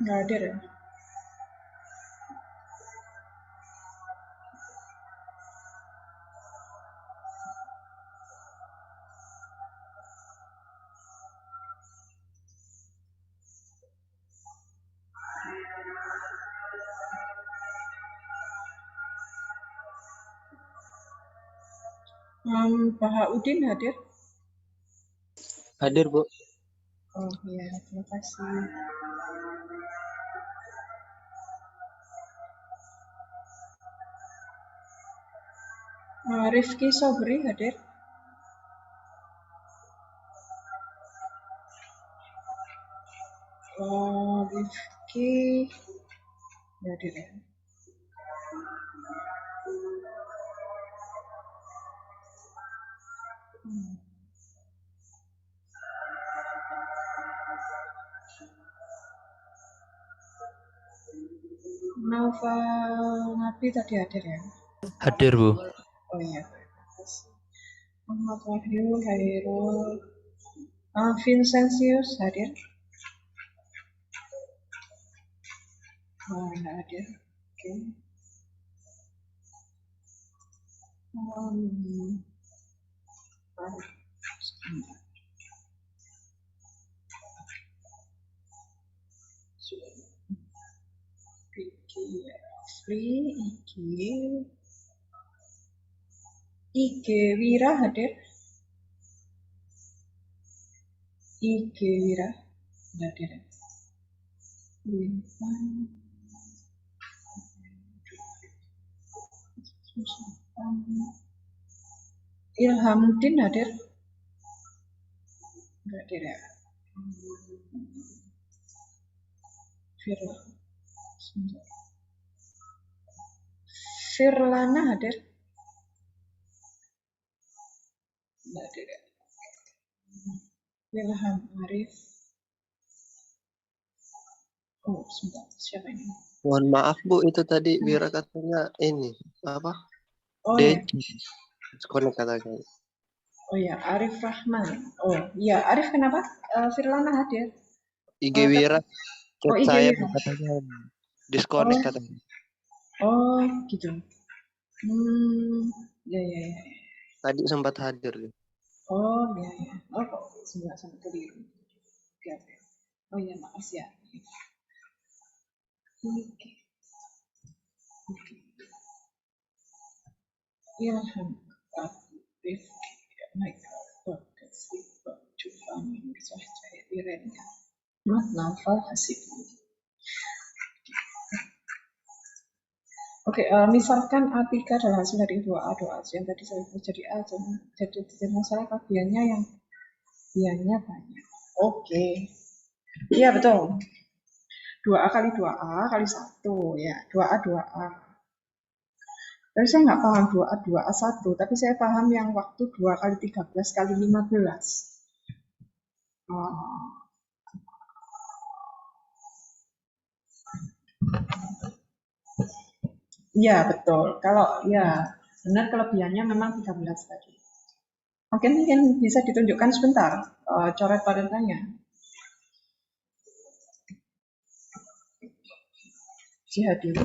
Nggak hadir ya? Bahaudin hadir? Hadir, Bu. Oh iya, terima kasih. Rifki Sobri hadir? Rifki nggak hadir ya? Naufal Nabi tadi hadir ya? Hadir, Bu. Oh iya, terima kasih. Muhammad Wahyu, Hairul, Vincentius hadir? Oh, nggak hadir. Oke. IG Wira hadir? IG Wira nggak hadir ya? Ilhamuddin hadir? Nggak hadir ya? Firlana hadir? Nggak hadir ya? Ilham Arif Oh, sebentar. Siapa ini? Mohon maaf Bu, itu tadi Wira katanya ini apa? Oh ya, Disconnect katanya. oh ya, Arif Rahman. Oh iya, Arif kenapa? Firlana hadir. IG Oh, Wira chat IG saya Wira. katanya disconnect Oh. katanya. Oh, gitu. Ya, ya, ya. Tadi sempat hadir. Oh, ya, ya. Oh, kok sebelah sama keliru. Oke, oke. Oh iya, maaf ya. Oke. Oke. Ilham Arif Michael Podcast Jufani Cahaya Irene Mat Naufal Hasib. Oke, misalkan A3 adalah hasil dari 2A, 2A yang tadi saya jadi A, jadi masalah biannya yang biannya banyak. Oke, iya betul. 2A kali 2A kali 1, ya. 2A, 2A. Tapi saya nggak paham 2A, 2A 1, tapi saya paham yang waktu 2 kali 13 kali 15. Oh. Iya, betul. Kalau ya benar kelebihannya memang 13 tadi. Mungkin bisa ditunjukkan sebentar coret parentannya. Jihadi.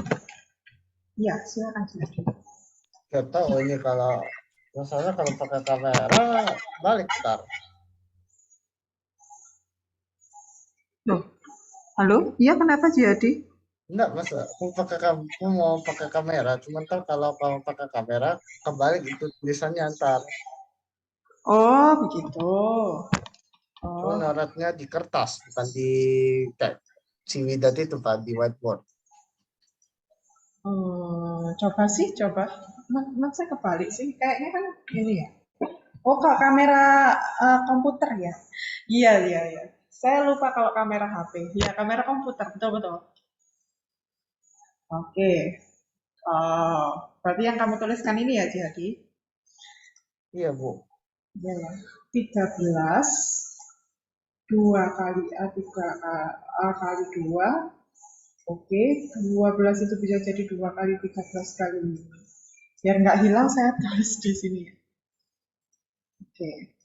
Iya, silakan Jihadi. Gak tahu ini kalau masalahnya kalau pakai kamera balik ntar. Loh, halo? Iya, kenapa Jihadi? Enggak masa aku mau pakai kamera, cuman ntar kalau kamu pakai kamera kebalik itu tulisannya ntar. Oh, begitu. Cuman noratnya di kertas bukan di si Widat itu Pak di whiteboard. Coba sih, coba. Masa kebalik sih? Kayaknya kan ini ya. Oh, kalau kamera komputer ya? Iya, iya, iya. Saya lupa kalau kamera HP. Iya, kamera komputer, betul-betul. Oke. Berarti yang kamu tuliskan ini ya, Jihadi? Iya Bu. Iya, ya. 13, 2 kali A, 3 A kali 2. Oke, 12 itu bisa jadi 2 kali 13 kali 5. Biar nggak hilang, saya tulis di sini. Oke.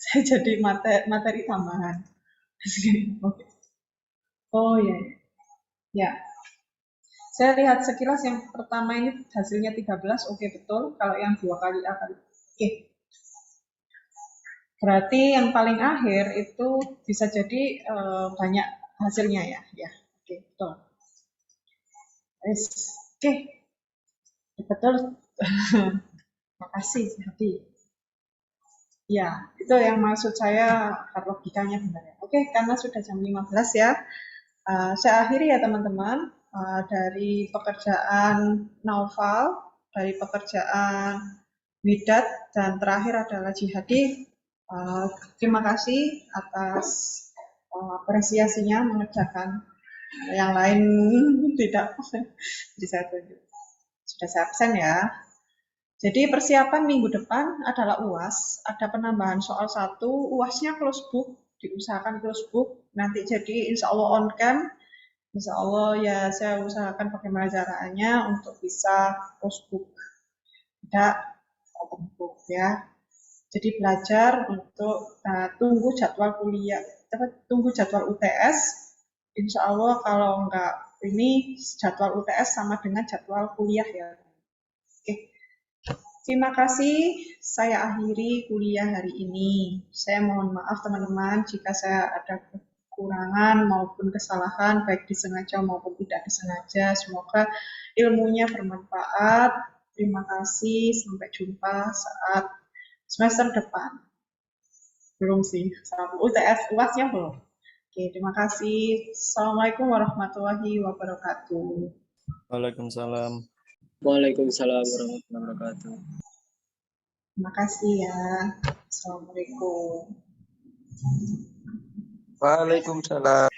Saya jadi materi tambahan. Oke. Oh ya. Ya. Saya lihat sekilas yang pertama ini hasilnya 13, oke betul. Kalau yang 2 kali A kali. Oke. Berarti yang paling akhir itu bisa jadi banyak hasilnya ya. Ya, oke, betul. Oke. Betul. Makasih, Hati. Ya, itu yang maksud saya logikanya benar ya. Oke, karena sudah jam 15 ya. Saya akhiri ya teman-teman. Dari pekerjaan Naufal, dari pekerjaan Widat, dan terakhir adalah Jihadi. Terima kasih atas apresiasinya mengerjakan yang lain tidak. Jadi saya tunjuk. Sudah saya absen ya. Jadi persiapan minggu depan adalah UAS, ada penambahan soal 1, UASnya close book, diusahakan close book, nanti jadi insya Allah on cam, insya Allah ya saya usahakan bagaimana caranya untuk bisa close book, tidak open book ya. Jadi belajar untuk tunggu jadwal kuliah, tunggu jadwal UTS, insya Allah kalau enggak ini jadwal UTS sama dengan jadwal kuliah ya. Oke. Terima kasih, saya akhiri kuliah hari ini. Saya mohon maaf teman-teman jika saya ada kekurangan maupun kesalahan, baik disengaja maupun tidak disengaja. Semoga ilmunya bermanfaat. Terima kasih, sampai jumpa saat semester depan. Belum sih, UTS, UASnya belum. Oke, terima kasih. Assalamualaikum warahmatullahi wabarakatuh. Waalaikumsalam. Waalaikumsalam warahmatullahi wabarakatuh. Terima kasih ya. Assalamualaikum. Waalaikumsalam.